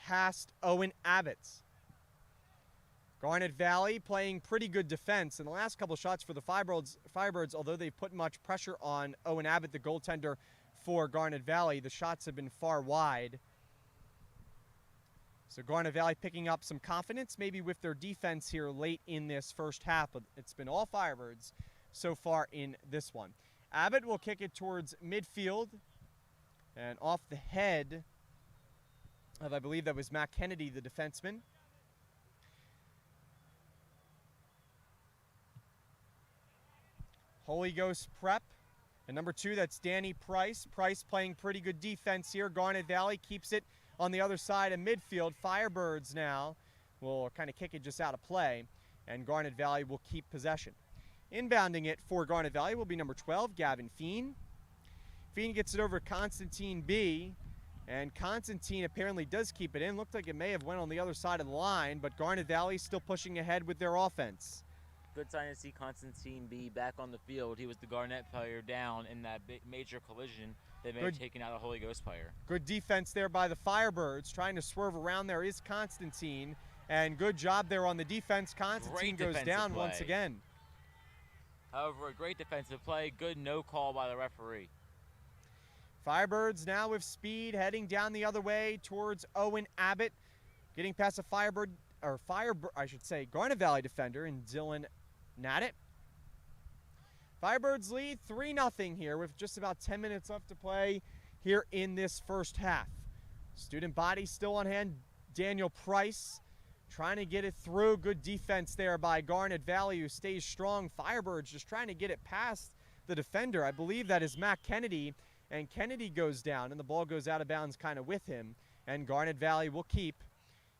past Owen Abbott. Garnet Valley playing pretty good defense. In the last couple shots for the Firebirds, although they've put much pressure on Owen Abbott, the goaltender for Garnet Valley, the shots have been far wide. So Garnet Valley picking up some confidence, maybe with their defense here late in this first half, but it's been all Firebirds so far in this one. Abbott will kick it towards midfield, and off the head of, I believe that was Matt Kennedy, the defenseman. Holy Ghost prep. And number 2, that's Danny Price. Price playing pretty good defense here. Garnet Valley keeps it on the other side of midfield. Firebirds now will kind of kick it just out of play, and Garnet Valley will keep possession. Inbounding it for Garnet Valley will be number 12, Gavin Feen. Feen gets it over to Constantine B, and Constantine apparently does keep it in. Looked like it may have went on the other side of the line, but Garnet Valley still pushing ahead with their offense. Good sign to see Constantine B back on the field. He was the Garnet player down in that major collision that may have taken out a Holy Ghost player. Good defense there by the Firebirds. Trying to swerve around there is Constantine, and good job there on the defense. Constantine goes down once again. However, a great defensive play. Good no call by the referee. Firebirds now with speed heading down the other way towards Owen Abbott. Getting past a Firebird Garnet Valley defender in Dylan Nadit. Firebirds lead 3-0 here with just about 10 minutes left to play here in this first half. Student body still on hand. Daniel Price trying to get it through. Good defense there by Garnet Valley, who stays strong. Firebirds just trying to get it past the defender. I believe that is Matt Kennedy, and Kennedy goes down, and the ball goes out of bounds kind of with him. And Garnet Valley will keep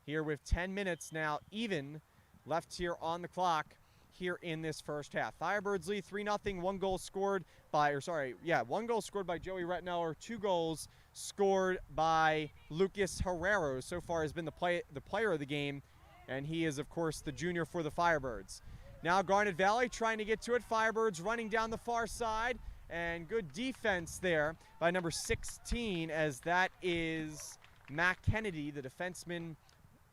here with 10 minutes now even left here on the clock here in this first half. Firebirds lead 3-0. One goal scored by Joey Retteneller. 2 goals scored by Lucas Herrero. So far has been the player of the game, and he is, of course, the junior for the Firebirds. Now Garnet Valley trying to get to it. Firebirds running down the far side, and good defense there by number 16, as that is Matt Kennedy, the defenseman,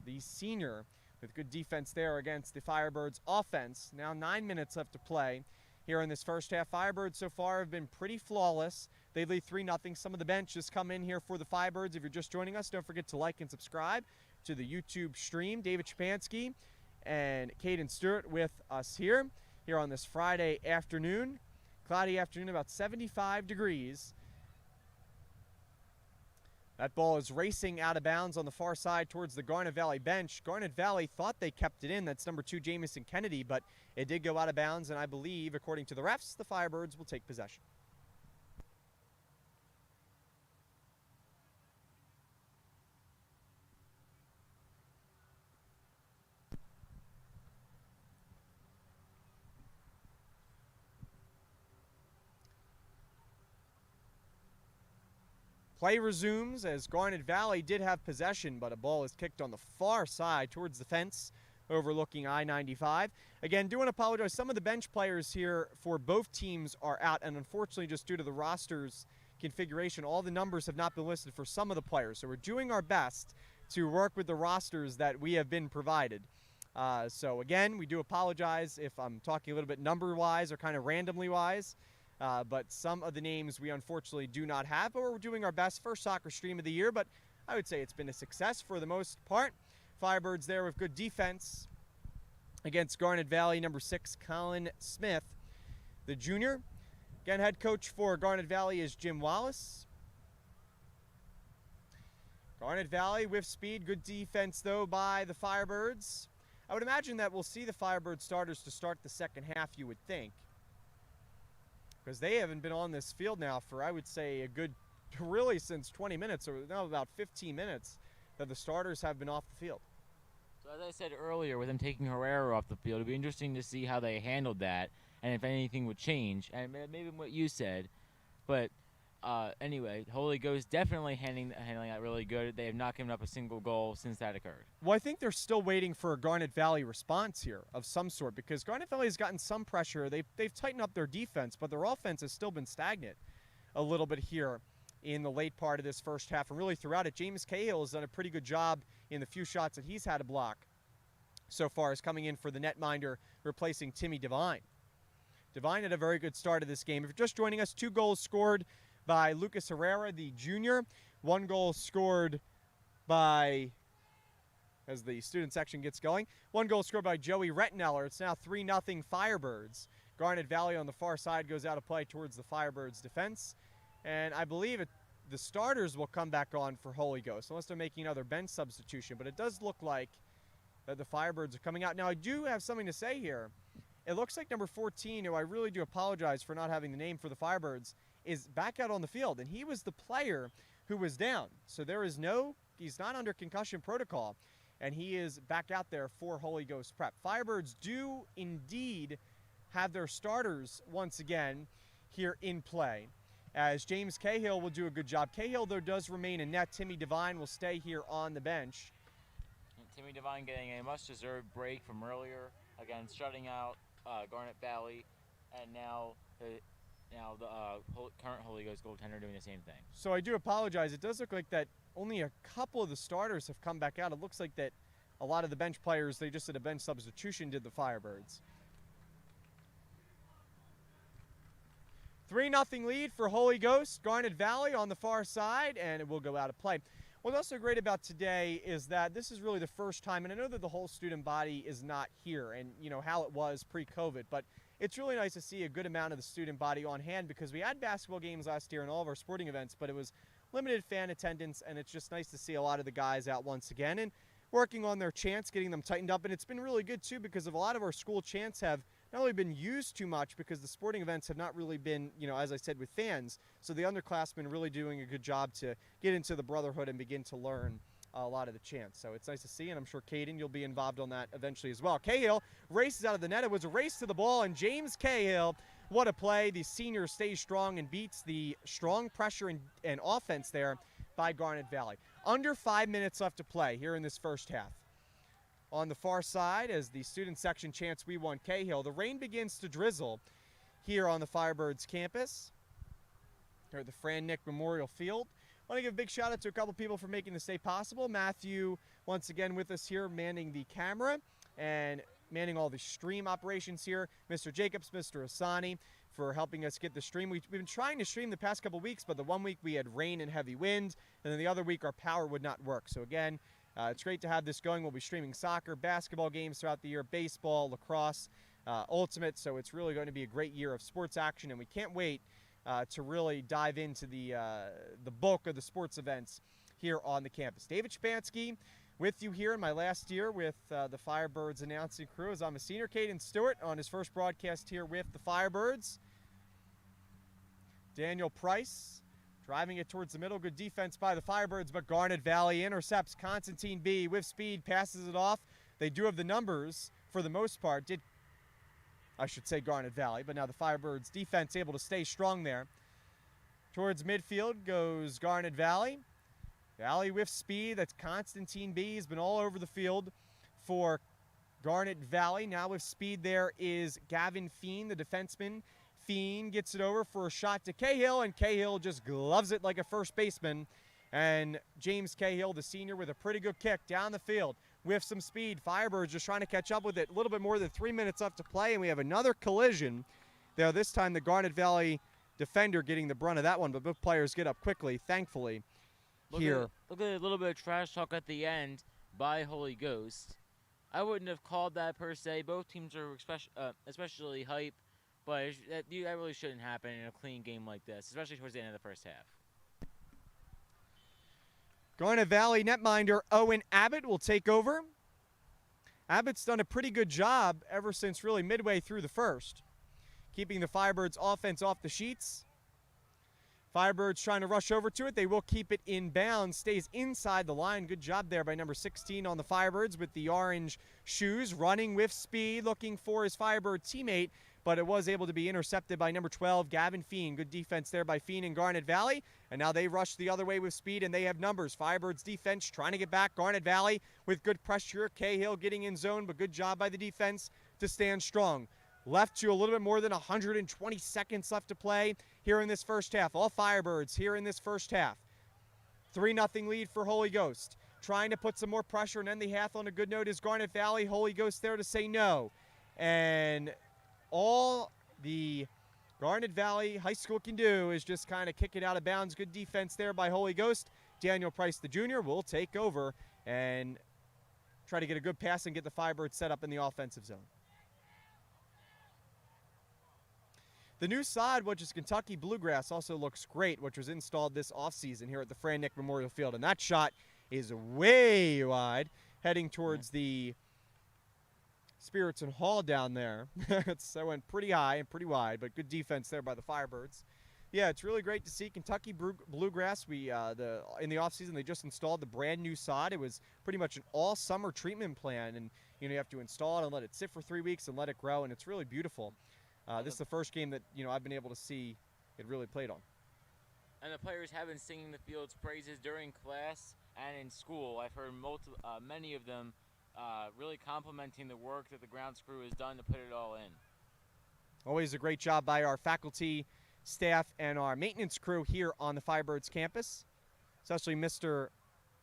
the senior, with good defense there against the Firebirds offense. Now 9 minutes left to play here in this first half. Firebirds so far have been pretty flawless. They lead 3-0. Some of the bench just come in here for the Firebirds. If you're just joining us, don't forget to like and subscribe to the YouTube stream. David Shapansky and Caden Stewart with us here on this Friday afternoon. Cloudy afternoon, about 75 degrees. That ball is racing out of bounds on the far side towards the Garnet Valley bench. Garnet Valley thought they kept it in. That's number 2, Jamison Kennedy, but it did go out of bounds, and I believe, according to the refs, the Firebirds will take possession. Play resumes as Garnet Valley did have possession, but a ball is kicked on the far side towards the fence overlooking I-95. Again, do want to apologize. Some of the bench players here for both teams are out, and unfortunately, just due to the roster's configuration, all the numbers have not been listed for some of the players. So we're doing our best to work with the rosters that we have been provided. So again, we do apologize if I'm talking a little bit number-wise or kind of randomly wise. But some of the names we unfortunately do not have, but we're doing our best. First soccer stream of the year, but I would say it's been a success for the most part. Firebirds there with good defense against Garnet Valley, number 6, Colin Smith, the junior. Again, head coach for Garnet Valley is Jim Wallace. Garnet Valley with speed, good defense though by the Firebirds. I would imagine that we'll see the Firebird starters to start the second half, you would think, because they haven't been on this field now for, I would say, a good, really since 20 minutes, or now about 15 minutes, that the starters have been off the field. So as I said earlier, with them taking Herrera off the field, it'd be interesting to see how they handled that, and if anything would change, and maybe what you said. But anyway, Holy Ghost definitely handling that really good. They have not given up a single goal since that occurred. Well, I think they're still waiting for a Garnet Valley response here of some sort, because Garnet Valley has gotten some pressure. They've tightened up their defense, but their offense has still been stagnant a little bit here in the late part of this first half, and really throughout it. James Cahill has done a pretty good job in the few shots that he's had to block so far, as coming in for the netminder, replacing Timmy Devine. Devine had a very good start of this game. If you're just joining us, 2 goals scored by Lucas Herrera, the junior. 1 goal scored by, as the student section gets going, 1 goal scored by Joey Retteneller. It's now 3-0 Firebirds. Garnet Valley on the far side goes out of play towards the Firebirds defense. And I believe the starters will come back on for Holy Ghost, unless they're making another bench substitution. But it does look like that the Firebirds are coming out. Now, I do have something to say here. It looks like number 14, who I really do apologize for not having the name for the Firebirds, is back out on the field, and he was the player who was down. So he's not under concussion protocol, and he is back out there for Holy Ghost prep. Firebirds do indeed have their starters once again here in play, as James Cahill will do a good job. Cahill, though, does remain in net. Timmy Devine will stay here on the bench. And Timmy Devine getting a much-deserved break from earlier, again, shutting out Garnet Valley, and now the current Holy Ghost goaltender doing the same thing. So I do apologize. It does look like that only a couple of the starters have come back out. It looks like that a lot of the bench players, they just did a bench substitution, did the Firebirds. 3-0 lead for Holy Ghost. Garnet Valley on the far side, and it will go out of play. What's also great about today is that this is really the first time, and I know that the whole student body is not here and, you know, how it was pre-COVID, but it's really nice to see a good amount of the student body on hand because we had basketball games last year and all of our sporting events, but it was limited fan attendance, and it's just nice to see a lot of the guys out once again and working on their chants, getting them tightened up. And it's been really good, too, because of a lot of our school chants have not only been used too much because the sporting events have not really been, you know, as I said, with fans. So the underclassmen really doing a good job to get into the brotherhood and begin to learn a lot of the chants. So it's nice to see, and I'm sure, Caden, you'll be involved on that eventually as well. Cahill races out of the net. It was a race to the ball, and James Cahill, what a play. The senior stays strong and beats the strong pressure and offense there by Garnet Valley. Under 5 minutes left to play here in this first half. On the far side, as the student section chants "We Want Cahill," the rain begins to drizzle here on the Firebirds campus, here at the Fran Nick Memorial Field. I want to give a big shout out to a couple people for making this day possible. Matthew, once again with us here, manning the camera and manning all the stream operations here. Mr. Jacobs, Mr. Asani, for helping us get the stream. We've been trying to stream the past couple weeks, but the one week we had rain and heavy wind, and then the other week our power would not work. So again, it's great to have this going. We'll be streaming soccer, basketball games throughout the year, baseball, lacrosse, ultimate. So it's really going to be a great year of sports action, and we can't wait to really dive into the bulk of the sports events here on the campus. David Shapansky with you here in my last year with the Firebirds announcing crew as I'm a senior. Caden Stewart on his first broadcast here with the Firebirds. Daniel Price driving it towards the middle. Good defense by the Firebirds, but Garnet Valley intercepts Constantine B with speed, passes it off. They do have the numbers for the most part. I should say Garnet Valley, but now the Firebirds defense able to stay strong there. Towards midfield goes Garnet Valley. Valley with speed. That's Constantine B. He's been all over the field for Garnet Valley. Now with speed there is Gavin Feen, the defenseman. Feen gets it over for a shot to Cahill, and Cahill just gloves it like a first baseman. And James Cahill, the senior, with a pretty good kick down the field with some speed. Firebirds just trying to catch up with it. A little bit more than 3 minutes left to play, and we have another collision. There, this time the Garnet Valley defender getting the brunt of that one, but both players get up quickly, thankfully. Look at a little bit of trash talk at the end by Holy Ghost. I wouldn't have called that per se. Both teams are especially hype, but that really shouldn't happen in a clean game like this, especially towards the end of the first half. Garnet Valley netminder Owen Abbott will take over. Abbott's done a pretty good job ever since really midway through the first, keeping the Firebirds offense off the sheets. Firebirds trying to rush over to it. They will keep it in bounds. Stays inside the line. Good job there by number 16 on the Firebirds with the orange shoes. Running with speed, looking for his Firebird teammate, but it was able to be intercepted by number 12, Gavin Feen. Good defense there by Feen and Garnet Valley. And now they rush the other way with speed, and they have numbers. Firebirds defense trying to get back. Garnet Valley with good pressure. Cahill getting in zone, but good job by the defense to stand strong. Left to a little bit more than 120 seconds left to play here in this first half. All Firebirds here in this first half. 3-0 lead for Holy Ghost. Trying to put some more pressure and end the half on a good note is Garnet Valley. Holy Ghost there to say no. And all the Garnet Valley High School can do is just kind of kick it out of bounds. Good defense there by Holy Ghost. Daniel Price, the junior, will take over and try to get a good pass and get the Firebirds set up in the offensive zone. The new sod, which is Kentucky Bluegrass, also looks great, which was installed this offseason here at the Fran Nick Memorial Field. And that shot is way wide, heading towards the Spirits and Hall down there. So it went pretty high and pretty wide, but good defense there by the Firebirds. Yeah, it's really great to see Kentucky Bluegrass. In the offseason, they just installed the brand new sod. It was pretty much an all-summer treatment plan, and you have to install it and let it sit for 3 weeks and let it grow, and it's really beautiful. This is the first game that I've been able to see it really played on. And the players have been singing the field's praises during class and in school. I've heard many of them really complimenting the work that the grounds crew has done to put it all in. Always a great job by our faculty, staff, and our maintenance crew here on the Firebirds campus, especially Mr.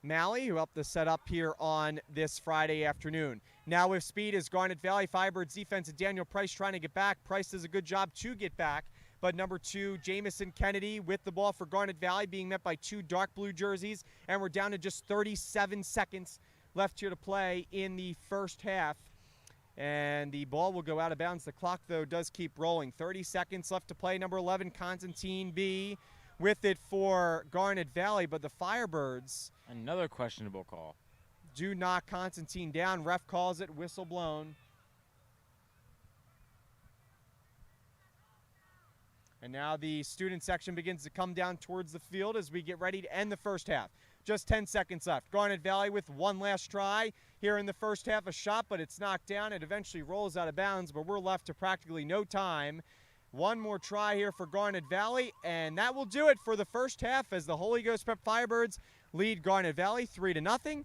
Malley, who helped us set up here on this Friday afternoon. Now with speed is Garnet Valley. Firebirds defense and Daniel Price trying to get back. Price does a good job to get back, but number 2, Jamison Kennedy with the ball for Garnet Valley, being met by 2 dark blue jerseys, and we're down to just 37 seconds left here to play in the first half. And the ball will go out of bounds. The clock, though, does keep rolling. 30 seconds left to play. Number 11, Constantine B. with it for Garnet Valley, but the Firebirds Another questionable call. do knock Constantine down. Ref calls it, whistle blown. And now the student section begins to come down towards the field as we get ready to end the first half. Just 10 seconds left. Garnet Valley with one last try here in the first half. A shot, but it's knocked down. It eventually rolls out of bounds, but we're left to practically no time. One more try here for Garnet Valley, and that will do it for the first half as the Holy Ghost Prep Firebirds lead Garnet Valley 3-0.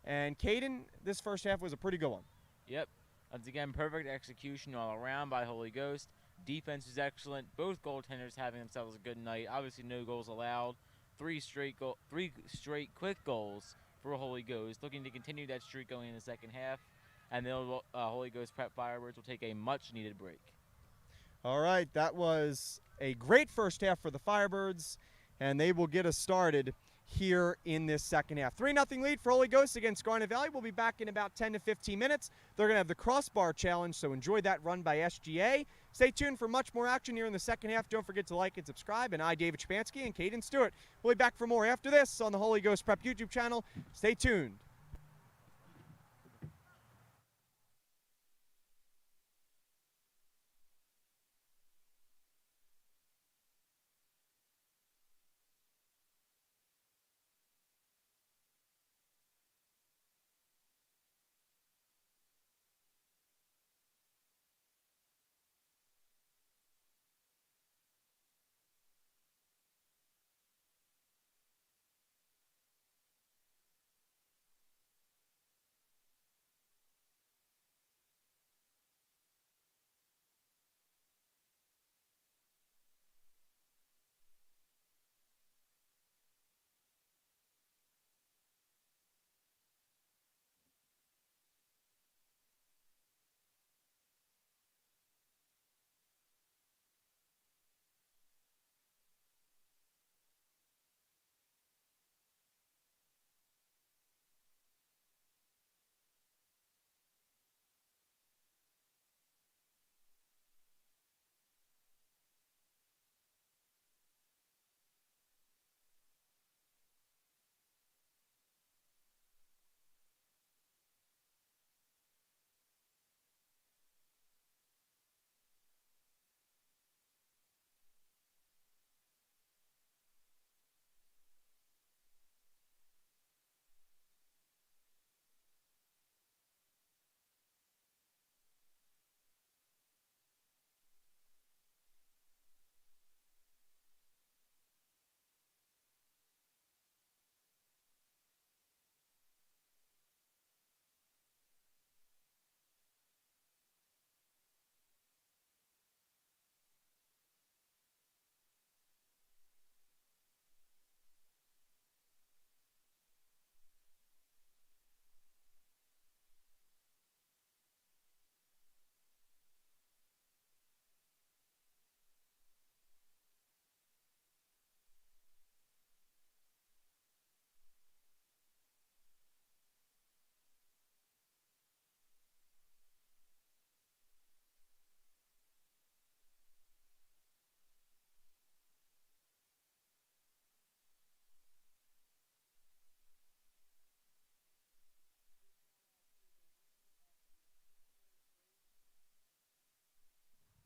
And Caden, this first half was a pretty good one. Yep. Once again, perfect execution all around by Holy Ghost. Defense was excellent. Both goaltenders having themselves a good night. Obviously, no goals allowed. Three straight quick goals for Holy Ghost, looking to continue that streak going in the second half. And the Holy Ghost Prep Firebirds will take a much-needed break. All right, that was a great first half for the Firebirds, and they will get us started here in this second half. 3-0 lead for Holy Ghost against Garnet Valley. We'll be back in about 10 to 15 minutes. They're going to have the crossbar challenge, so enjoy that run by SGA. Stay tuned for much more action here in the second half. Don't forget to like and subscribe. And I, David Shapansky, and Caden Stewart, will be back for more after this on the Holy Ghost Prep YouTube channel. Stay tuned.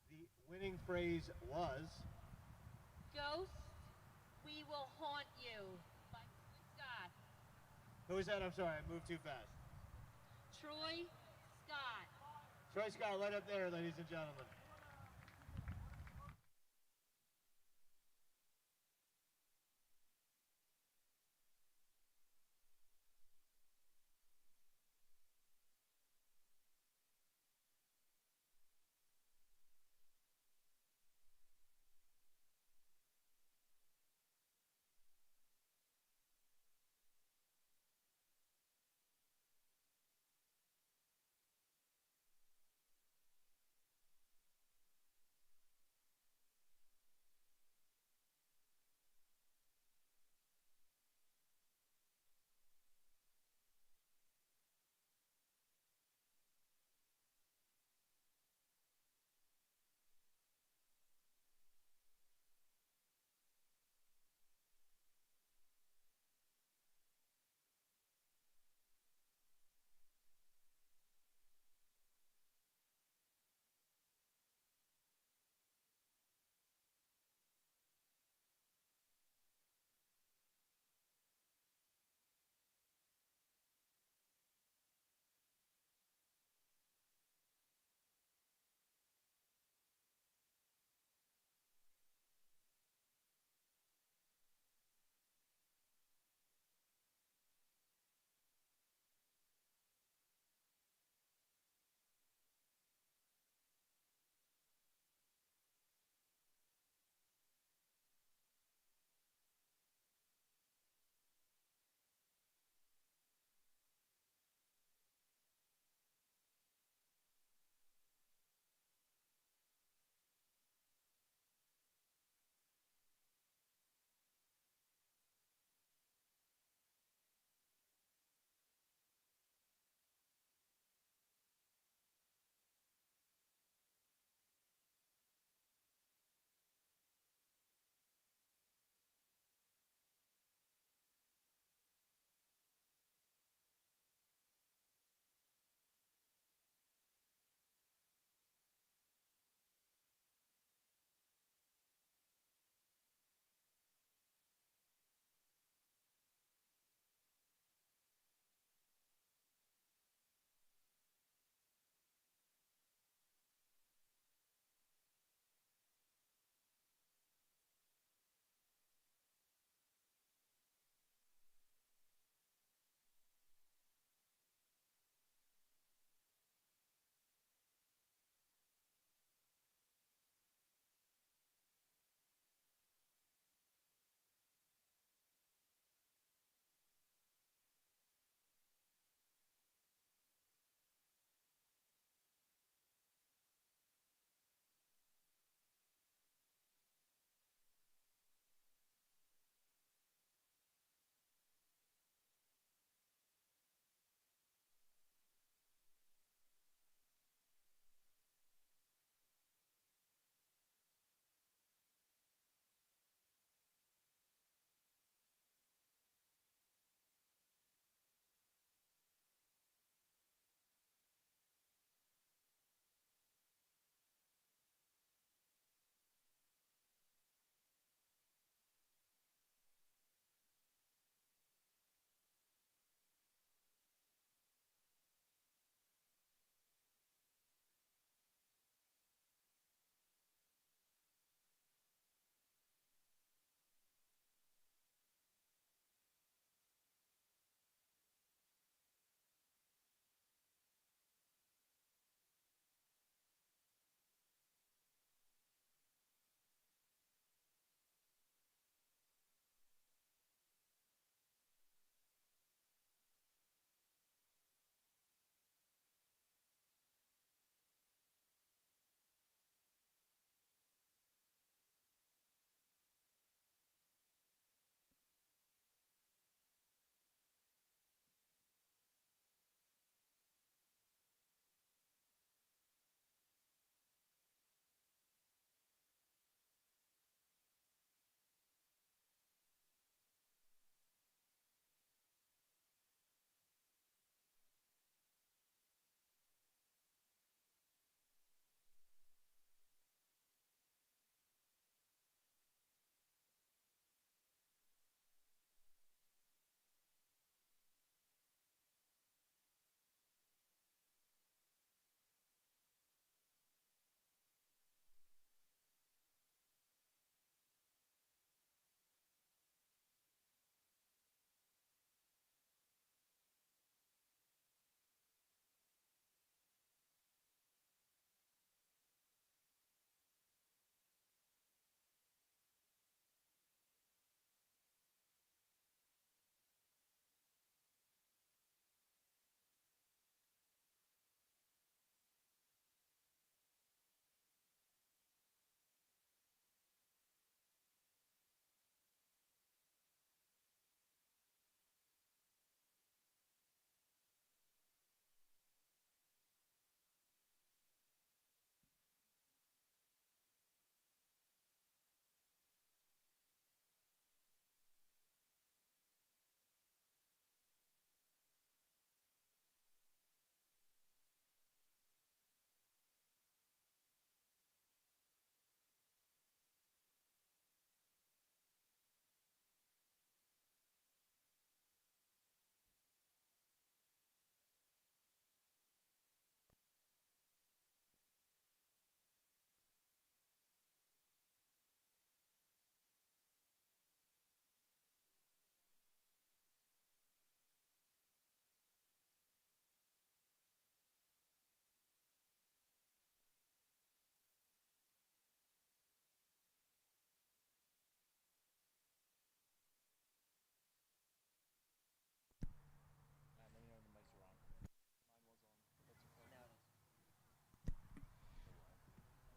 The winning phrase was, Ghost, we will haunt you, by Scott. who was that? I'm sorry, I moved too fast. Troy Scott. Troy Scott, right up there, ladies and gentlemen.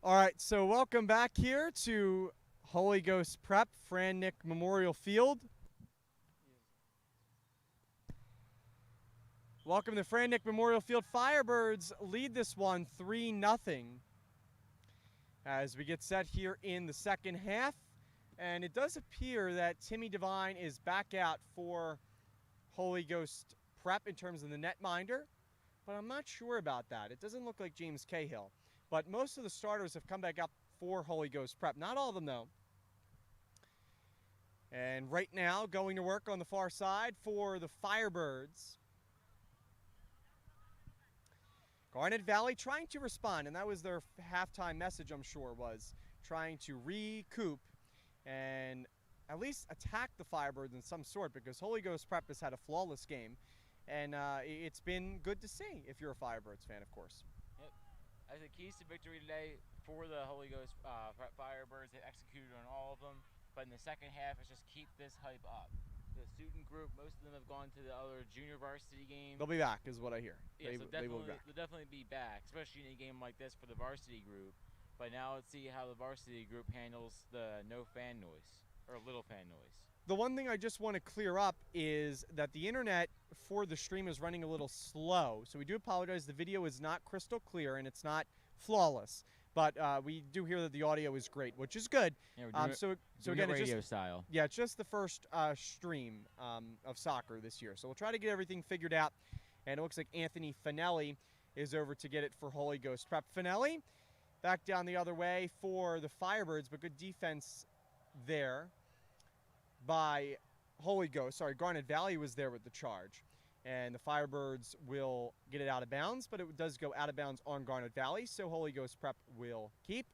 All right, so welcome back here to Holy Ghost Prep, Frannick Memorial Field. Welcome to Frannick Memorial Field. Firebirds lead this one 3-0 as we get set here in the second half. And it does appear that Timmy Devine is back out for Holy Ghost Prep in terms of the netminder, but I'm not sure about that. It doesn't look like James Cahill. But most of the starters have come back up for Holy Ghost Prep. Not all of them, though. And right now, going to work on the far side for the Firebirds. Garnet Valley trying to respond, and that was their halftime message, I'm sure, was trying to recoup and at least attack the Firebirds in some sort, because Holy Ghost Prep has had a flawless game, and it's been good to see if you're a Firebirds fan, of course. As the keys to victory today for the Holy Ghost Firebirds, they executed on all of them. But in the second half, it's just keep this hype up. The student group, most of them have gone to the other junior varsity game. They'll be back, is what I hear. Yeah, they will be back. They'll definitely be back, especially in a game like this for the varsity group. But now let's see how the varsity group handles the no fan noise, or little fan noise. The one thing I just want to clear up is that the internet for the stream is running a little slow. So we do apologize. The video is not crystal clear and it's not flawless. But we do hear that the audio is great, which is good. Yeah, we're doing so again, radio it's just, style. Yeah, it's just the first stream of soccer this year. So we'll try to get everything figured out. And it looks like Anthony Finelli is over to get it for Holy Ghost Prep. Finelli back down the other way for the Firebirds, but good defense there by Holy Ghost. Sorry, Garnet Valley was there with the charge. And the Firebirds will get it out of bounds, but it does go out of bounds on Garnet Valley, so Holy Ghost Prep will keep,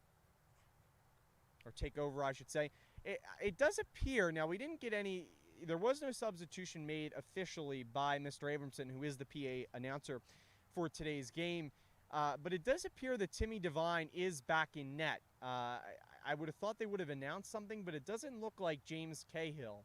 or take over, I should say. It does appear, now we didn't get any, there was no substitution made officially by Mr. Abramson, who is the PA announcer for today's game, but it does appear that Timmy Devine is back in net. I would have thought they would have announced something, but it doesn't look like James Cahill,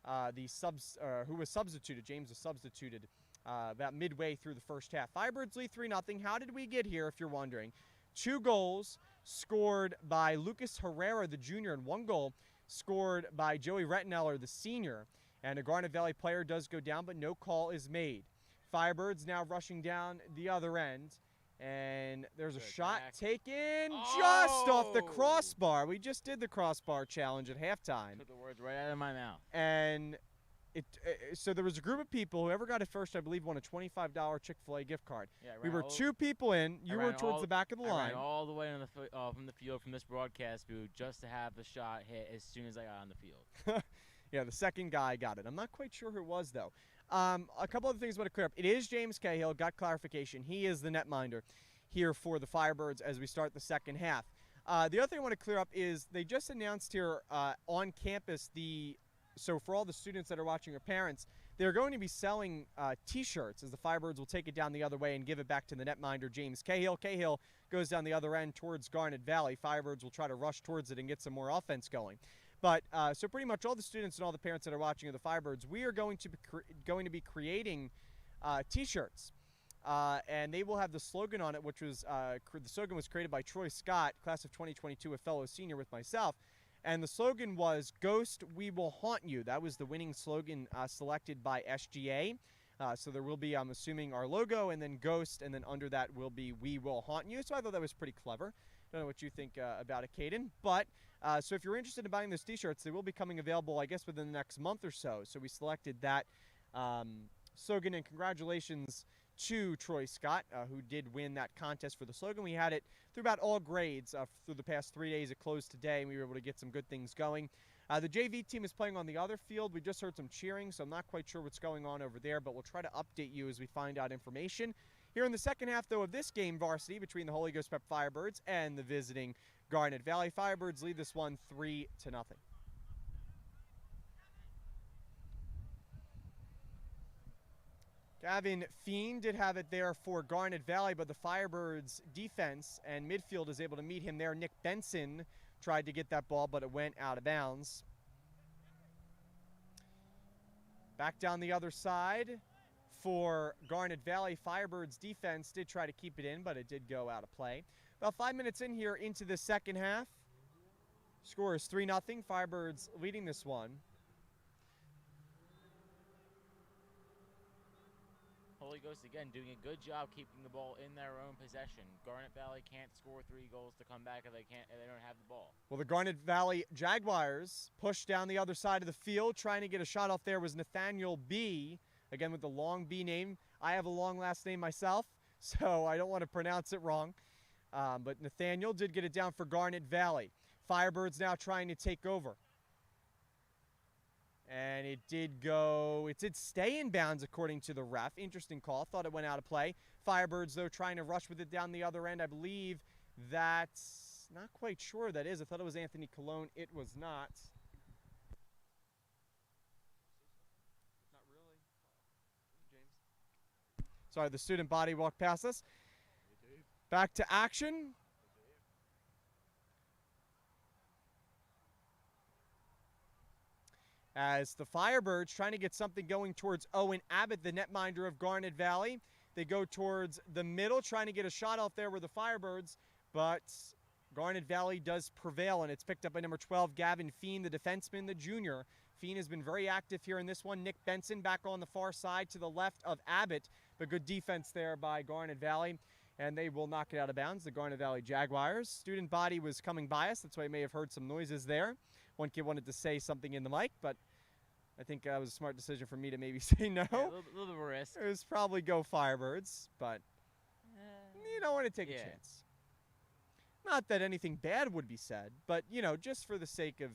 who was substituted. James was substituted about midway through the first half. Firebirds lead 3-0. How did we get here, if you're wondering? 2 goals scored by Lucas Herrera, the junior, and 1 goal scored by Joey Retteneller, the senior. And a Garnet Valley player does go down, but no call is made. Firebirds now rushing down the other end. And there's a shot taken just off the crossbar. We just did the crossbar challenge at halftime. Took the words right out of my mouth. And so there was a group of people. Whoever got it first, I believe, won a $25 Chick-fil-A gift card. Yeah, we were 2 people in. You were towards the back of the line. I ran all the way on from the field from this broadcast booth just to have the shot hit as soon as I got on the field. Yeah, the second guy got it. I'm not quite sure who it was, though. A couple other things I want to clear up. It is James Cahill. Got clarification. He is the netminder here for the Firebirds as we start the second half. The other thing I want to clear up is they just announced here on campus so for all the students that are watching, or parents, they're going to be selling T-shirts as the Firebirds will take it down the other way and give it back to the netminder, James Cahill. Cahill goes down the other end towards Garnet Valley. Firebirds will try to rush towards it and get some more offense going. But so pretty much all the students and all the parents that are watching of the Firebirds, we are going to be creating T-shirts. And they will have the slogan on it, which was the slogan was created by Troy Scott, class of 2022, a fellow senior with myself. And the slogan was, "Ghost, we will haunt you." That was the winning slogan selected by SGA. So there will be, I'm assuming, our logo, and then Ghost, and then under that will be "We will haunt you." So I thought that was pretty clever. Don't know what you think about it, Caden. But so if you're interested in buying those T-shirts, they will be coming available, I guess, within the next month or so. So we selected that slogan, and congratulations to Troy Scott, who did win that contest for the slogan. We had it through about all grades through the past 3 days. It closed today, and we were able to get some good things going. The JV team is playing on the other field. We just heard some cheering, so I'm not quite sure what's going on over there, but we'll try to update you as we find out information. Here in the second half, though, of this game, varsity, between the Holy Ghost Prep Firebirds and the visiting Garnet Valley Firebirds, lead this one 3-0. Gavin Fiend did have it there for Garnet Valley, but the Firebirds' defense and midfield is able to meet him there. Nick Benson tried to get that ball, but it went out of bounds. Back down the other side for Garnet Valley. Firebirds' defense did try to keep it in, but it did go out of play. About 5 minutes in here into the second half. Score is 3-0. Firebirds leading this one. Holy Ghost, again, doing a good job keeping the ball in their own possession. Garnet Valley can't score 3 goals to come back if they don't have the ball. Well, the Garnet Valley Jaguars pushed down the other side of the field. Trying to get a shot off there was Nathaniel B. Again, with the long B name. I have a long last name myself, so I don't want to pronounce it wrong. But Nathaniel did get it down for Garnet Valley. Firebirds now trying to take over. And it did stay in bounds according to the ref. Interesting call. Thought it went out of play. Firebirds, though, trying to rush with it down the other end. I believe that's not quite sure that is. I thought it was Anthony Colon. It was not. Not really. James. Sorry, the student body walked past us. Back to action. As the Firebirds trying to get something going towards Owen Abbott, the netminder of Garnet Valley. They go towards the middle, trying to get a shot off there with the Firebirds, but Garnet Valley does prevail, and it's picked up by number 12, Gavin Feen, the defenseman, the junior. Feen has been very active here in this one. Nick Benson back on the far side to the left of Abbott, but good defense there by Garnet Valley, and they will knock it out of bounds, the Garnet Valley Jaguars. Student body was coming by us. That's why you may have heard some noises there. One kid wanted to say something in the mic, but I think that was a smart decision for me to maybe say no. Yeah, a little bit of a risk. It was probably go Firebirds, but you don't want to take a chance. Not that anything bad would be said, but, you know, just for the sake of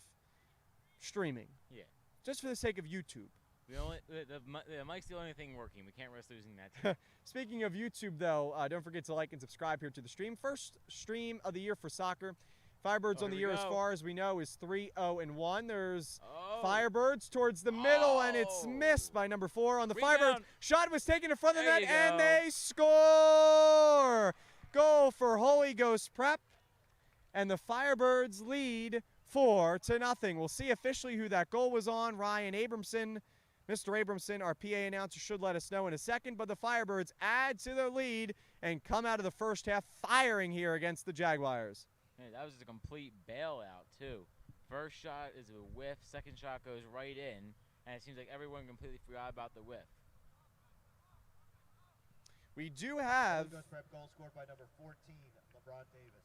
streaming. Yeah. Just for the sake of YouTube. The mic's the only thing working. We can't risk losing that. Speaking of YouTube, though, don't forget to like and subscribe here to the stream. First stream of the year for soccer. Firebirds on the year, as far as we know, is 3-0-1. There's Firebirds towards the middle, and it's missed by number 4 on the Firebirds. Shot was taken in front of the net, and they score! Goal for Holy Ghost Prep, and the Firebirds lead 4-0. We'll see officially who that goal was on. Ryan Abramson. Mr. Abramson, our PA announcer, should let us know in a second, but the Firebirds add to their lead and come out of the first half firing here against the Jaguars. Yeah, that was a complete bailout, too. First shot is a whiff. Second shot goes right in. And it seems like everyone completely forgot about the whiff. We do have... Goal scored by number 14, LeBron Davis.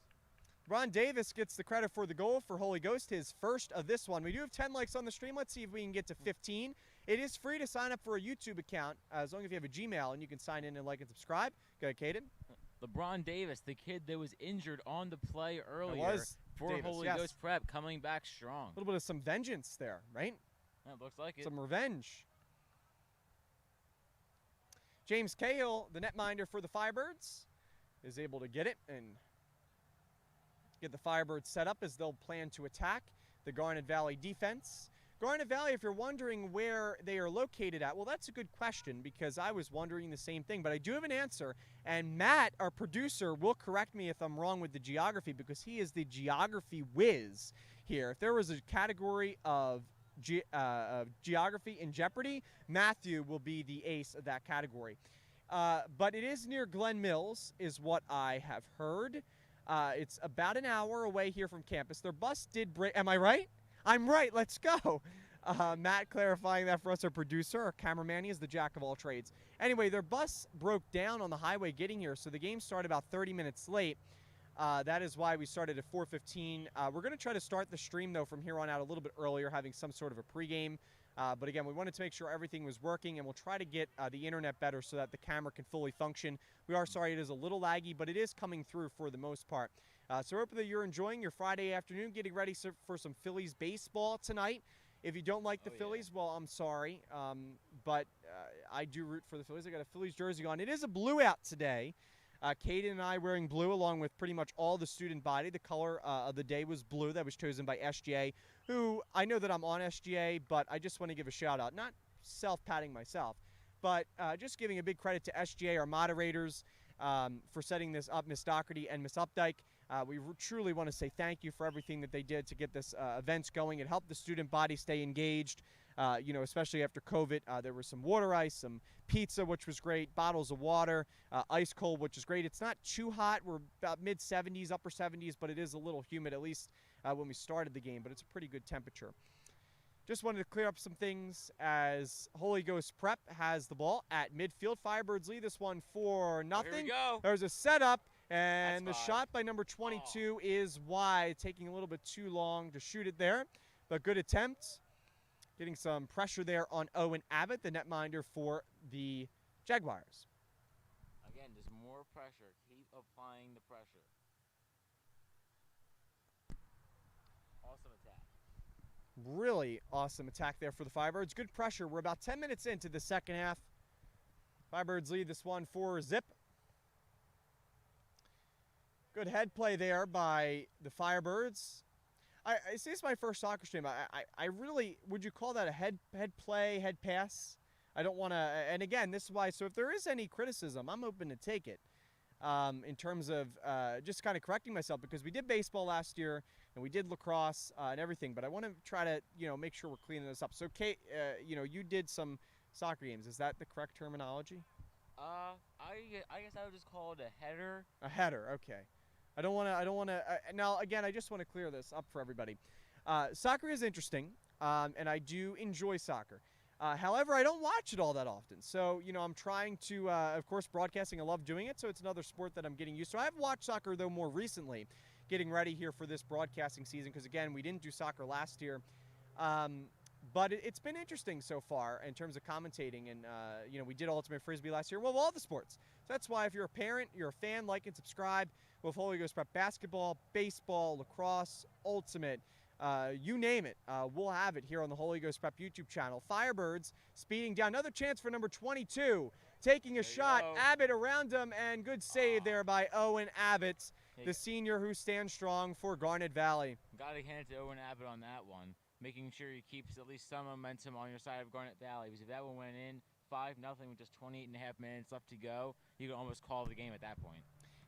Ron Davis gets the credit for the goal for Holy Ghost, his first of this one. We do have 10 likes on the stream. Let's see if we can get to 15. It is free to sign up for a YouTube account, as long as you have a Gmail, and you can sign in and like and subscribe. Go ahead, Caden. LeBron Davis, the kid that was injured on the play earlier for Davis, Holy Ghost Prep, coming back strong. A little bit of some vengeance there, right? Yeah, looks like it. Some revenge. James Cahill, the netminder for the Firebirds, is able to get it and get the Firebirds set up as they'll plan to attack the Garnet Valley defense. Garnet Valley, if you're wondering where they are located at, well, that's a good question because I was wondering the same thing, but I do have an answer, and Matt, our producer, will correct me if I'm wrong with the geography because he is the geography whiz here. If there was a category of geography in Jeopardy, Matthew will be the ace of that category. But it is near Glen Mills, is what I have heard. It's about an hour away here from campus. Their bus did break. Am I right? I'm right. Let's go. Matt clarifying that for us, our producer. Our cameraman, he is the jack of all trades. Anyway, their bus broke down on the highway getting here, so the game started about 30 minutes late. That is why we started at 4:15. We're going to try to start the stream, though, from here on out a little bit earlier, having some sort of a pregame. But again, we wanted to make sure everything was working, and we'll try to get the internet better so that the camera can fully function. We are sorry it is a little laggy, but it is coming through for the most part. So I hope that you're enjoying your Friday afternoon, getting ready for some Phillies baseball tonight. If you don't like the Phillies, well, I'm sorry. But I do root for the Phillies. I got a Phillies jersey on. It is a blue out today. Caden and I wearing blue along with pretty much all the student body. The color of the day was blue. That was chosen by SGA, who I know that I'm on SGA, but I just want to give a shout out. Not self-patting myself, but just giving a big credit to SGA, our moderators, for setting this up, Miss Doherty and Miss Updike. We truly want to say thank you for everything that they did to get this events going. It helped the student body stay engaged, especially after COVID. There was some water ice, some pizza, which was great, bottles of water, ice cold, which is great. It's not too hot. We're about mid-70s, upper 70s, but it is a little humid, at least when we started the game, but it's a pretty good temperature. Just wanted to clear up some things as Holy Ghost Prep has the ball at midfield. Firebirds lead this one 4-0. Here we go. There's a setup, and That's the five. shot by number 22 is wide, taking a little bit too long to shoot it there, but good attempt. Getting some pressure there on Owen Abbott, the netminder for the Jaguars. Again, just more pressure. Keep applying the pressure. Awesome attack. Really awesome attack there for the Firebirds. Good pressure. We're about 10 minutes into the second half. Firebirds lead this one 4-0. Good head play there by the Firebirds. I see this is my first soccer stream. I really, would you call that a head play, head pass? I don't want to, and again, this is why, so if there is any criticism, I'm open to take it in terms of just kind of correcting myself, because we did baseball last year and we did lacrosse and everything, but I want to try to, make sure we're cleaning this up. So, Kate, you did some soccer games. Is that the correct terminology? I guess I would just call it a header. A header, okay. I don't want to, now, again, I just want to clear this up for everybody. Soccer is interesting, and I do enjoy soccer. However, I don't watch it all that often. So, I'm trying to, of course, broadcasting, I love doing it, so it's another sport that I'm getting used to. I have watched soccer, though, more recently, getting ready here for this broadcasting season, because, again, we didn't do soccer last year. But it's been interesting so far in terms of commentating, and, we did Ultimate Frisbee last year. Well, all the sports. So that's why if you're a parent, you're a fan, like and subscribe. With Holy Ghost Prep basketball, baseball, lacrosse, ultimate, you name it. We'll have it here on the Holy Ghost Prep YouTube channel. Firebirds speeding down. Another chance for number 22. Taking a shot. Abbott around him, and good save there by Owen Abbott, the senior who stands strong for Garnet Valley. Got to hand it to Owen Abbott on that one. Making sure he keeps at least some momentum on your side of Garnet Valley. Because if that one went in 5-0 with just 28.5 minutes left to go, you could almost call the game at that point.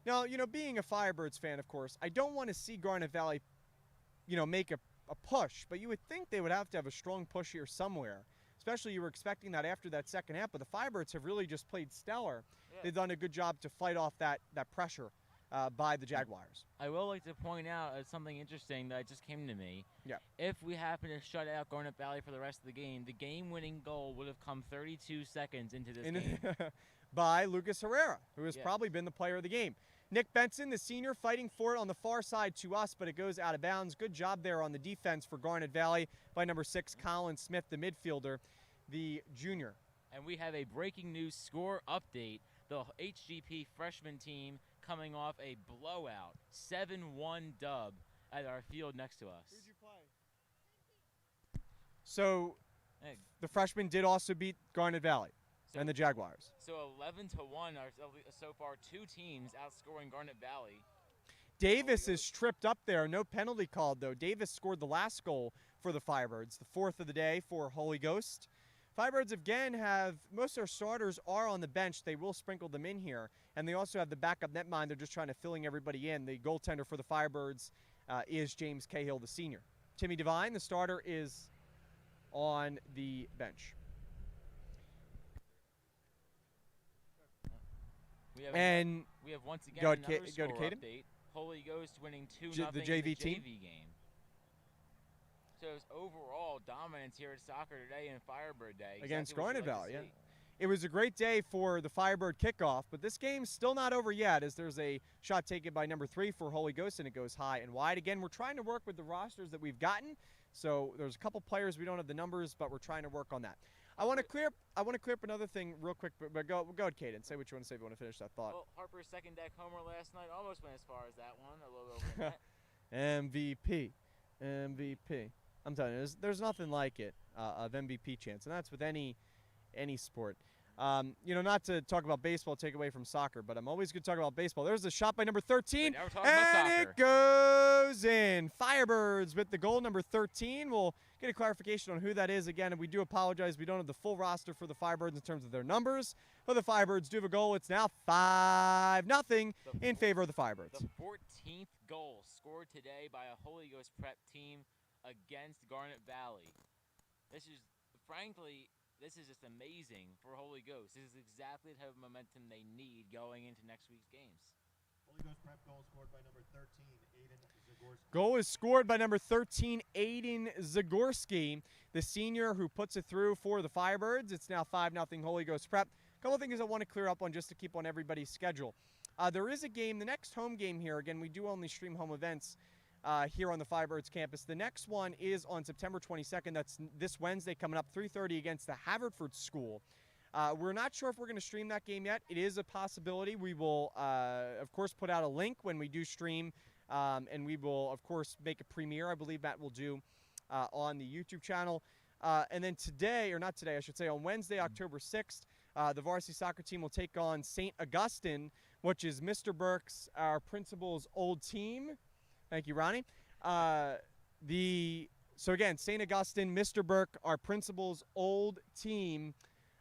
Now, being a Firebirds fan, of course, I don't want to see Garnet Valley, make a push, but you would think they would have to have a strong push here somewhere. Especially you were expecting that after that second half, but the Firebirds have really just played stellar. Yeah. They've done a good job to fight off that pressure by the Jaguars. I will like to point out something interesting that just came to me. Yeah. If we happen to shut out Garnet Valley for the rest of the game-winning goal would have come 32 seconds into this game. By Lucas Herrera, who has probably been the player of the game. Nick Benson, the senior, fighting for it on the far side to us, but it goes out of bounds. Good job there on the defense for Garnet Valley by number 6, Colin Smith, the midfielder, the junior. And we have a breaking news score update. The HGP freshman team coming off a blowout, 7-1 dub at our field next to us. Who'd you play? So the freshmen did also beat Garnet Valley. And the Jaguars. So 11-1 are so far 2 teams outscoring Garnet Valley. Davis is tripped up there. No penalty called, though. Davis scored the last goal for the Firebirds, the 4th of the day for Holy Ghost. Firebirds, again, have most of their starters are on the bench. They will sprinkle them in here. And they also have the backup netminder. They're just trying to filling everybody in. The goaltender for the Firebirds is James Cahill, the senior. Timmy Devine, the starter, is on the bench. We have once again another score update. Holy Ghost winning 2-0 the in JV the team? JV game. So it's overall dominance here at soccer today and Firebird Day. Against Garnet Valley, yeah. It was a great day for the Firebird kickoff, but this game's still not over yet as there's a shot taken by number 3 for Holy Ghost, and it goes high and wide. Again, we're trying to work with the rosters that we've gotten. So there's a couple players we don't have the numbers, but we're trying to work on that. I want to clear up another thing real quick, but go ahead, Caden. Say what you want to say if you want to finish that thought. Well, Harper's second deck homer last night almost went as far as that one, a little over that. MVP. I'm telling you, there's nothing like it of MVP chance, and that's with any sport. Not to talk about baseball, take away from soccer, but I'm always going to talk about baseball. There's a shot by number 13, Wait, now we're talking about and soccer. it goes in. Firebirds with the goal, number 13. We'll get a clarification on who that is again, and we do apologize. We don't have the full roster for the Firebirds in terms of their numbers, but the Firebirds do have a goal. It's now 5-0 in favor of the Firebirds. The 14th goal scored today by a Holy Ghost Prep team against Garnet Valley. This is, frankly, this is just amazing for Holy Ghost. This is exactly the type of momentum they need going into next week's games. Holy Ghost Prep goal scored by number 13, Aiden Zagorski. Goal is scored by number 13, Aiden Zagorski, the senior who puts it through for the Firebirds. It's now 5-0 Holy Ghost Prep. A couple things I want to clear up on just to keep on everybody's schedule. There is a game, the next home game here. Again, we do only stream home events here on the Firebirds campus. The next one is on September 22nd. That's this Wednesday coming up, 3:30 against the Haverford School. We're not sure if we're going to stream that game yet. It is a possibility. We will, of course, put out a link when we do stream, and we will, of course, make a premiere, I believe Matt will do, on the YouTube channel. And then today, or not today, I should say, on Wednesday, October 6th, the varsity soccer team will take on St. Augustine, which is Mr. Burke's, our principal's old team. Thank you, Ronnie. So again, St. Augustine, Mr. Burke, our principal's old team.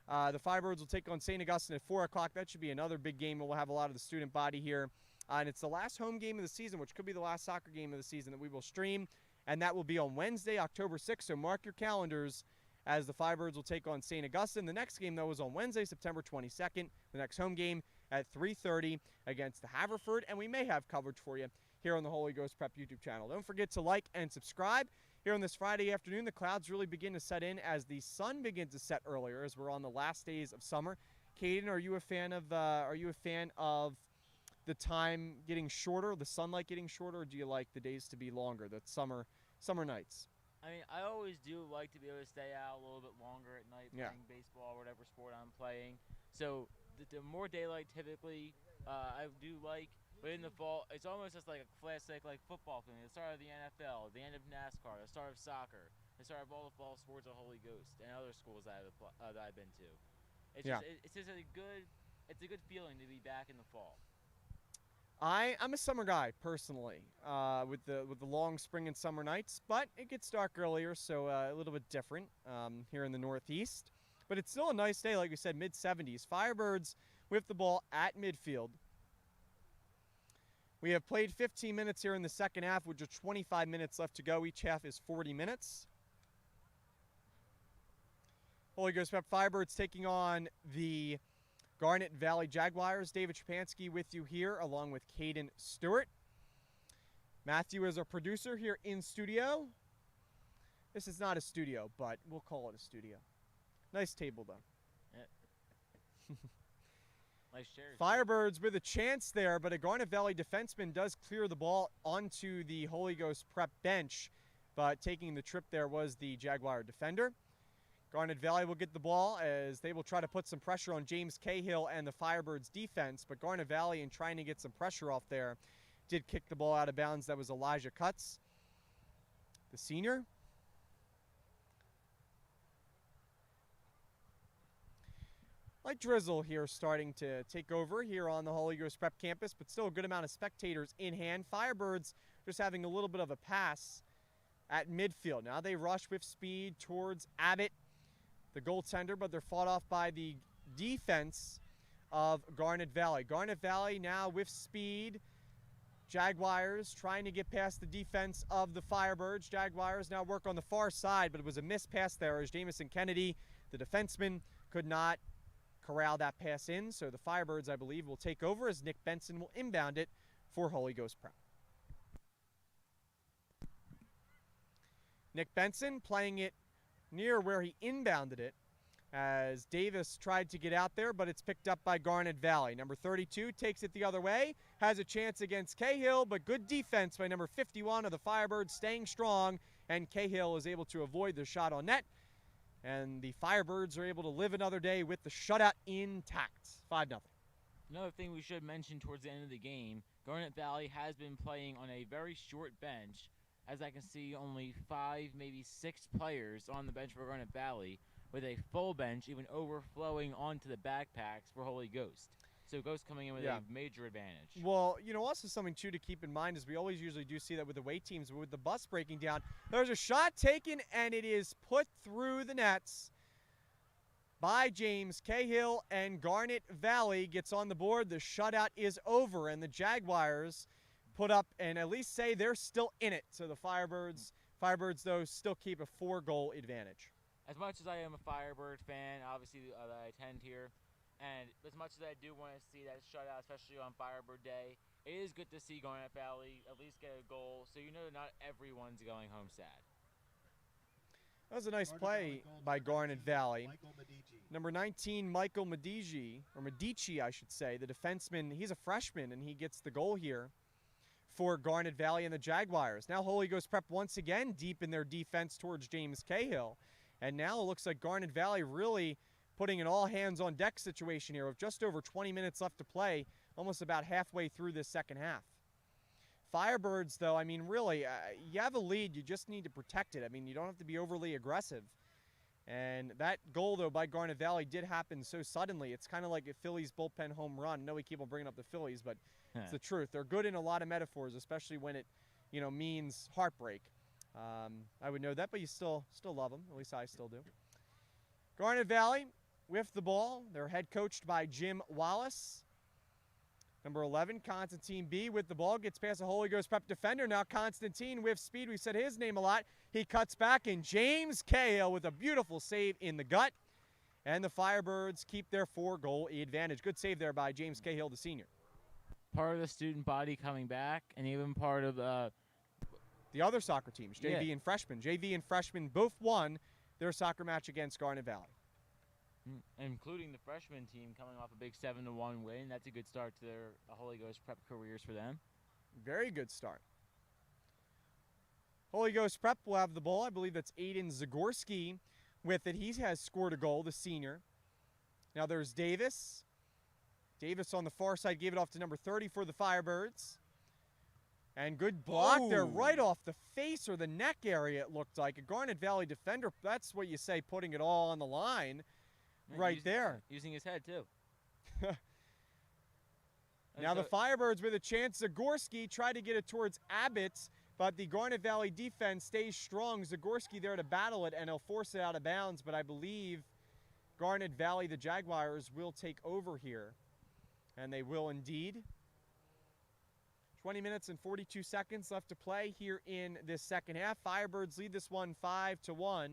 The Firebirds will take on St. Augustine at 4 o'clock. That should be another big game where we'll have a lot of the student body here. And it's the last home game of the season, which could be the last soccer game of the season that we will stream. And that will be on Wednesday, October 6th. So mark your calendars as the Firebirds will take on St. Augustine. The next game, though, is on Wednesday, September 22nd. The next home game at 3:30 against the Haverford. And we may have coverage for you here on the Holy Ghost Prep YouTube channel. Don't forget to like and subscribe. Here on this Friday afternoon, the clouds really begin to set in as the sun begins to set earlier as we're on the last days of summer. Caden, are you a fan of the time getting shorter, the sunlight getting shorter, or do you like the days to be longer, the summer nights? I mean, I always do like to be able to stay out a little bit longer at night playing baseball or whatever sport I'm playing. So the more daylight typically I do like. But in the fall, it's almost just like a classic like football thing. The start of the NFL, the end of NASCAR, the start of soccer, the start of all the fall sports at Holy Ghost and other schools that I've been to. It's just a good feeling to be back in the fall. I'm a summer guy personally, with the long spring and summer nights, but it gets dark earlier, so a little bit different here in the Northeast. But it's still a nice day, like we said, mid-70s. Firebirds with the ball at midfield. We have played 15 minutes here in the second half with just 25 minutes left to go. Each half is 40 minutes. Holy Ghost Prep Firebirds taking on the Garnet Valley Jaguars. David Shapansky with you here along with Caden Stewart. Matthew is our producer here in studio. This is not a studio, but we'll call it a studio. Nice table, though. Nice chairs. Firebirds with a chance there, but a Garnet Valley defenseman does clear the ball onto the Holy Ghost Prep bench, but taking the trip there was the Jaguar defender. Garnet Valley will get the ball as they will try to put some pressure on James Cahill and the Firebirds defense, but Garnet Valley, in trying to get some pressure off there, did kick the ball out of bounds. That was Elijah Cutts, the senior. Light drizzle here starting to take over here on the Holy Ghost Prep campus, but still a good amount of spectators in hand. Firebirds just having a little bit of a pass at midfield. Now they rush with speed towards Abbott, the goaltender, but they're fought off by the defense of Garnet Valley. Garnet Valley now with speed. Jaguars trying to get past the defense of the Firebirds. Jaguars now work on the far side, but it was a missed pass there as Jamison Kennedy, the defenseman, could not corral that pass in. So the Firebirds, I believe, will take over as Nick Benson will inbound it for Holy Ghost Prep. Nick Benson playing it near where he inbounded it as Davis tried to get out there, but it's picked up by Garnet Valley. Number 32 takes it the other way, has a chance against Cahill, but good defense by number 51 of the Firebirds staying strong, and Cahill is able to avoid the shot on net. And the Firebirds are able to live another day with the shutout intact. 5-0. Another thing we should mention towards the end of the game, Garnet Valley has been playing on a very short bench. As I can see, only 5, maybe 6 players on the bench for Garnet Valley. with a full bench, even overflowing onto the backpacks for Holy Ghost. So Ghost coming in with a major advantage. Well, also something, too, to keep in mind is we always usually do see that with the away teams, but with the bus breaking down, there's a shot taken, and it is put through the nets by James Cahill, and Garnet Valley gets on the board. The shutout is over, and the Jaguars put up and at least say they're still in it. So the Firebirds, though, still keep a 4-goal advantage. As much as I am a Firebird fan, obviously, that I attend here, and as much as I do want to see that shutout, especially on Firebird Day, it is good to see Garnet Valley at least get a goal, so not everyone's going home sad. That was a nice play by Garnet Valley. Number 19, Michael Medici, I should say, the defenseman. He's a freshman, and he gets the goal here for Garnet Valley and the Jaguars. Now Holy Ghost Prep once again deep in their defense towards James Cahill. And now it looks like Garnet Valley really putting an all-hands-on-deck situation here with just over 20 minutes left to play, almost about halfway through this second half. Firebirds, though, I mean, really, you have a lead. You just need to protect it. I mean, you don't have to be overly aggressive. And that goal, though, by Garnet Valley did happen so suddenly. It's kind of like a Phillies bullpen home run. I know we keep on bringing up the Phillies, but it's the truth. They're good in a lot of metaphors, especially when it, means heartbreak. I would know that, but you still love them. At least I still do. Garnet Valley with the ball. They're head coached by Jim Wallace. Number 11, Constantine B. with the ball. Gets past a Holy Ghost Prep defender. Now Constantine with speed. We've said his name a lot. He cuts back, and James Cahill with a beautiful save in the gut. And the Firebirds keep their 4-goal advantage. Good save there by James Cahill, the senior. Part of the student body coming back, and even part of the other soccer teams, JV and freshman. JV and freshman both won their soccer match against Garnet Valley. Including the freshman team coming off a big 7-1 win. That's a good start to their Holy Ghost Prep careers for them. Very good start. Holy Ghost Prep will have the ball. I believe that's Aiden Zagorski with it. He has scored a goal, the senior. Now there's Davis. Davis on the far side gave it off to number 30 for the Firebirds. And good block there right off the face or the neck area, it looked like. A Garnet Valley defender, that's what you say, putting it all on the line there. Using his head, too. Now the Firebirds with a chance. Zagorski tried to get it towards Abbott, but the Garnet Valley defense stays strong. Zagorski there to battle it, and he'll force it out of bounds, but I believe Garnet Valley, the Jaguars, will take over here. And they will indeed. 20 minutes and 42 seconds left to play here in this second half. Firebirds lead this one 5-1.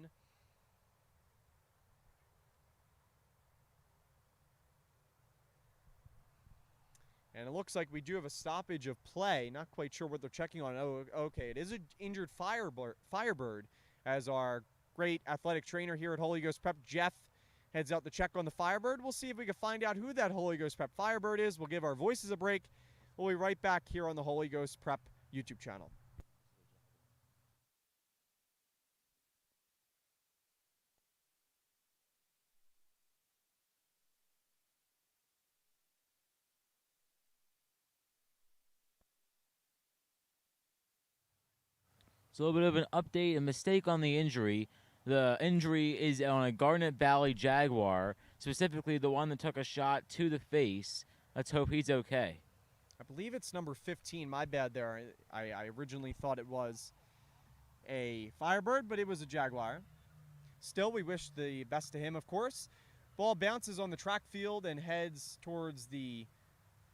And it looks like we do have a stoppage of play. Not quite sure what they're checking on. Oh, okay. It is an injured Firebird, as our great athletic trainer here at Holy Ghost Prep, Jeff, heads out to check on the Firebird. We'll see if we can find out who that Holy Ghost Prep Firebird is. We'll give our voices a break. We'll be right back here on the Holy Ghost Prep YouTube channel. So a little bit of an update, a mistake on the injury. The injury is on a Garnet Valley Jaguar, specifically the one that took a shot to the face. Let's hope he's okay. I believe it's number 15. My bad there. I originally thought it was a Firebird, but it was a Jaguar. Still, we wish the best to him, of course. Ball bounces on the track field and heads towards the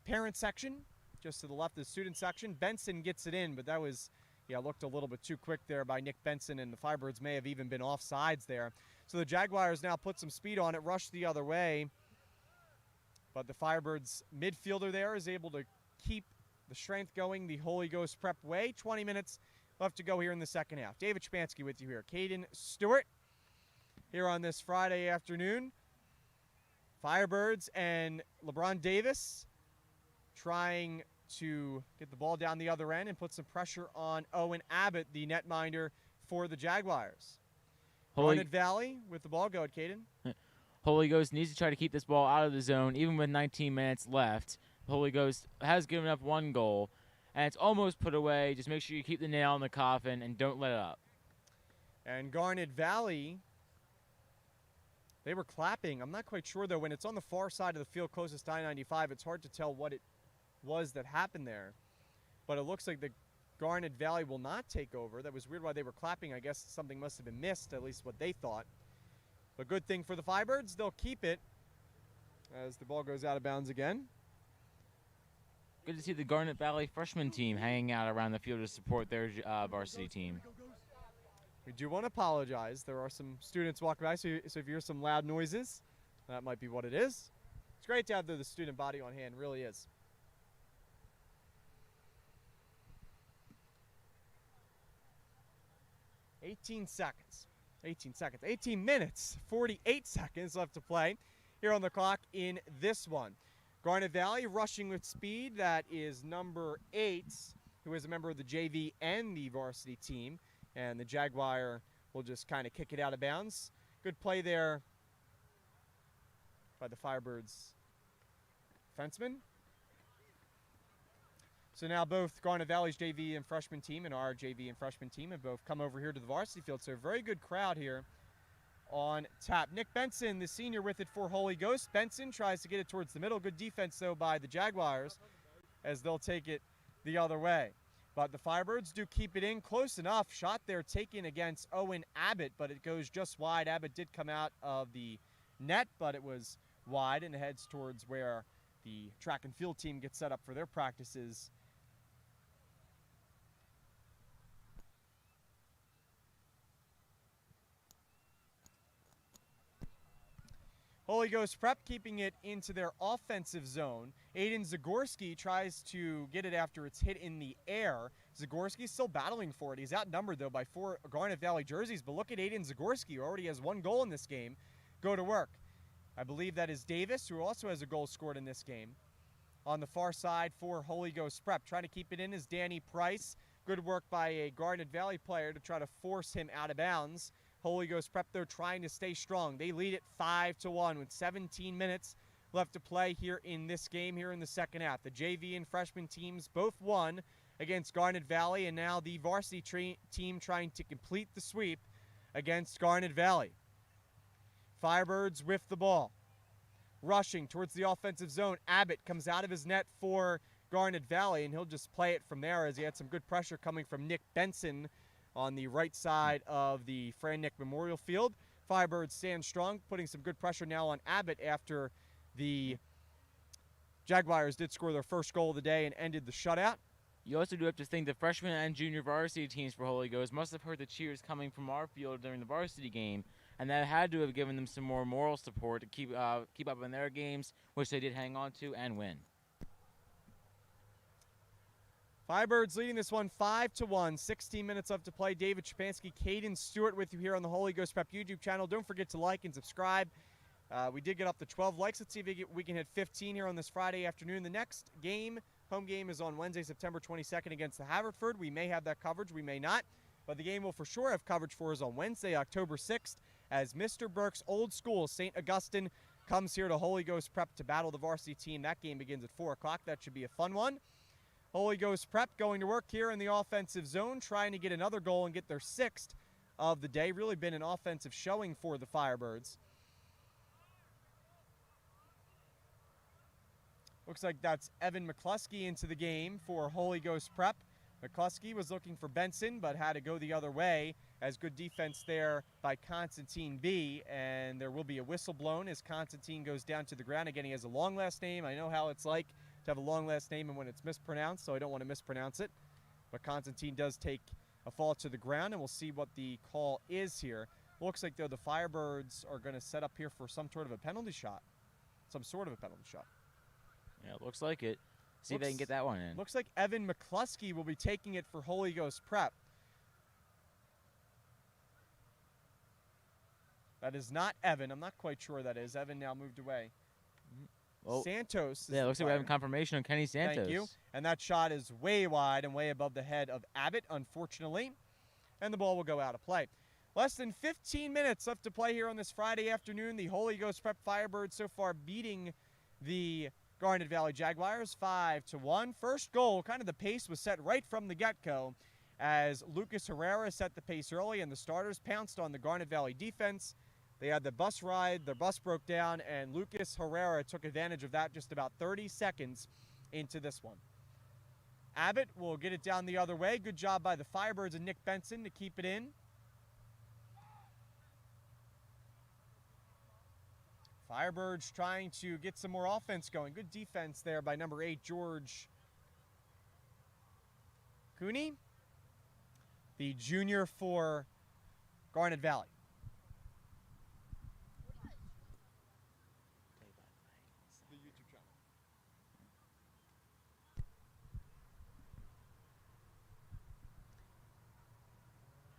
parent section, just to the left of the student section. Benson gets it in, but that was, looked a little bit too quick there by Nick Benson, and the Firebirds may have even been offsides there. So the Jaguars now put some speed on it, rush the other way. But the Firebirds midfielder there is able to keep the strength going the Holy Ghost Prep way. 20 minutes left to go here in the second half. David Shapansky with you here. Caden Stewart here on this Friday afternoon. Firebirds and LeBron Davis trying to get the ball down the other end and put some pressure on Owen Abbott, the netminder for the Jaguars. Garnet Valley with the ball. Go ahead, Caden. Holy Ghost needs to try to keep this ball out of the zone, even with 19 minutes left. Holy Ghost has given up one goal, and it's almost put away. Just make sure you keep the nail in the coffin and don't let it up. And Garnet Valley They were clapping. I'm not quite sure, though. When it's on the far side of the field closest to I-95, it's hard to tell what it was that happened there. But it looks like the Garnet Valley will not take over. That was weird why they were clapping. I guess something must have been missed, at least what they thought. But good thing for the Firebirds, they'll keep it as the ball goes out of bounds again. Good to see the Garnet Valley freshman team hanging out around the field to support their varsity team. We do want to apologize. There are some students walking by, so if you hear some loud noises, that might be what it is. It's great to have the student body on hand, really is. $18 seconds. 18 minutes, 48 seconds left to play here on the clock in this one. Garnet Valley rushing with speed. That is number 8, who is a member of the JV and the varsity team. And the Jaguar will just kind of kick it out of bounds. Good play there by the Firebirds defenseman. So now both Garnet Valley's JV and freshman team and our JV and freshman team have both come over here to the varsity field. So a very good crowd here on tap. Nick Benson, the senior, with it for Holy Ghost. Benson tries to get it towards the middle. Good defense, though, by the Jaguars as they'll take it the other way. But the Firebirds do keep it in close enough. Shot there taken against Owen Abbott, but it goes just wide. Abbott did come out of the net, but it was wide and heads towards where the track and field team gets set up for their practices. Holy Ghost Prep keeping it into their offensive zone. Aiden Zagorski tries to get it after it's hit in the air. Zagorski's still battling for it. He's outnumbered, though, by 4 Garnet Valley jerseys. But look at Aiden Zagorski, who already has 1 goal in this game. Go to work. I believe that is Davis, who also has a goal scored in this game. On the far side for Holy Ghost Prep. Trying to keep it in is Danny Price. Good work by a Garnet Valley player to try to force him out of bounds. Holy Ghost Prep, they're trying to stay strong. They lead it 5-1 with 17 minutes left to play here in this game, here in the second half. The JV and freshman teams both won against Garnet Valley, and now the varsity team trying to complete the sweep against Garnet Valley. Firebirds with the ball. Rushing towards the offensive zone. Abbott comes out of his net for Garnet Valley, and he'll just play it from there as he had some good pressure coming from Nick Benson on the right side of the Fran Nick Memorial Field. Firebirds stand strong, putting some good pressure now on Abbott after the Jaguars did score their first goal of the day and ended the shutout. You also do have to think the freshman and junior varsity teams for Holy Ghost must have heard the cheers coming from our field during the varsity game, and that had to have given them some more moral support to keep up in their games, which they did hang on to and win. Firebirds leading this one 5-1. 16 minutes left to play. David Shapansky, Caden Stewart with you here on the Holy Ghost Prep YouTube channel. Don't forget to like and subscribe. We did get up to 12 likes. Let's see if we can hit 15 here on this Friday afternoon. The next game, home game, is on Wednesday, September 22nd against the Haverford. We may have that coverage. We may not. But the game we'll for sure have coverage for is on Wednesday, October 6th, as Mr. Burke's old school, St. Augustine, comes here to Holy Ghost Prep to battle the varsity team. That game begins at 4 o'clock. That should be a fun one. Holy Ghost Prep going to work here in the offensive zone, trying to get another goal and get their 6th of the day. Really been an offensive showing for the Firebirds. Looks like that's Evan McCluskey into the game for Holy Ghost Prep. McCluskey was looking for Benson, but had to go the other way, as good defense there by Constantine B. And there will be a whistle blown as Constantine goes down to the ground. Again, he has a long last name. I know how it's like to have a long last name and when it's mispronounced, so I don't want to mispronounce it. But Constantine does take a fall to the ground, and we'll see what the call is here. Looks like, though, the Firebirds are going to set up here for some sort of a penalty shot. Some sort of a penalty shot. Yeah, it looks like it. See if they can get that one in. Looks like Evan McCluskey will be taking it for Holy Ghost Prep. That is not Evan. I'm not quite sure that is. Evan now moved away. Oh, Santos. Yeah, it looks like we're having confirmation on Kenny Santos. Thank you. And that shot is way wide and way above the head of Abbott, unfortunately. And the ball will go out of play. Less than 15 minutes left to play here on this Friday afternoon. The Holy Ghost Prep Firebirds so far beating the Garnet Valley Jaguars 5-1. First goal, kind of the pace was set right from the get-go as Lucas Herrera set the pace early and the starters pounced on the Garnet Valley defense. They had the bus ride, their bus broke down, and Lucas Herrera took advantage of that just about 30 seconds into this one. Abbott will get it down the other way. Good job by the Firebirds and Nick Benson to keep it in. Firebirds trying to get some more offense going. Good defense there by number 8, George Cooney, the junior for Garnet Valley. The YouTube channel.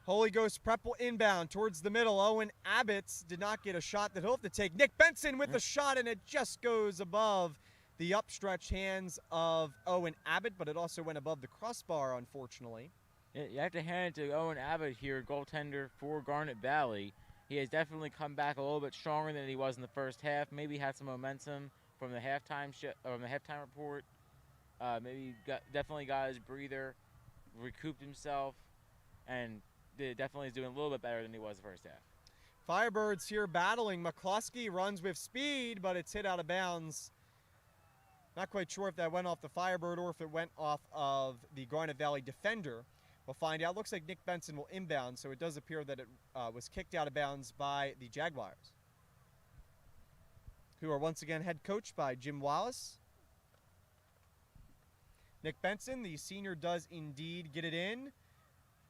Holy Ghost Prep will inbound towards the middle. Owen Abbott did not get a shot that he'll have to take. Nick Benson with the shot, and it just goes above the upstretched hands of Owen Abbott, but it also went above the crossbar, unfortunately. You have to hand it to Owen Abbott here, goaltender for Garnet Valley. He has definitely come back a little bit stronger than he was in the first half. Maybe had some momentum from the halftime report. Maybe definitely got his breather, recouped himself, and definitely is doing a little bit better than he was the first half. Firebirds here battling. McCluskey runs with speed, but it's hit out of bounds. Not quite sure if that went off the Firebird or if it went off of the Garnet Valley defender. We'll find out. Looks like Nick Benson will inbound, so it does appear that it was kicked out of bounds by the Jaguars, who are once again head coached by Jim Wallace. Nick Benson, the senior, does indeed get it in.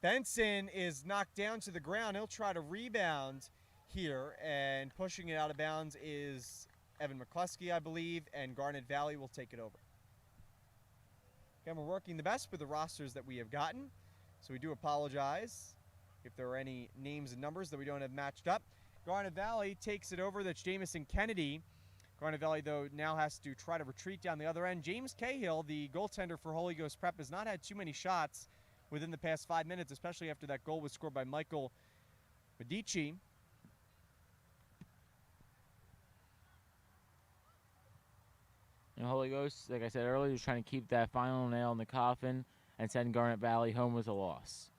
Benson is knocked down to the ground. He'll try to rebound here, and pushing it out of bounds is Evan McCluskey, I believe, and Garnet Valley will take it over. Again, we're working the best with the rosters that we have gotten, so we do apologize if there are any names and numbers that we don't have matched up. Garnet Valley takes it over. That's Jamison Kennedy. Garnet Valley, though, now has to try to retreat down the other end. James Cahill, the goaltender for Holy Ghost Prep, has not had too many shots within the past 5 minutes, especially after that goal was scored by Michael Medici. And Holy Ghost, like I said earlier, is trying to keep that final nail in the coffin and send Garnet Valley home with a loss.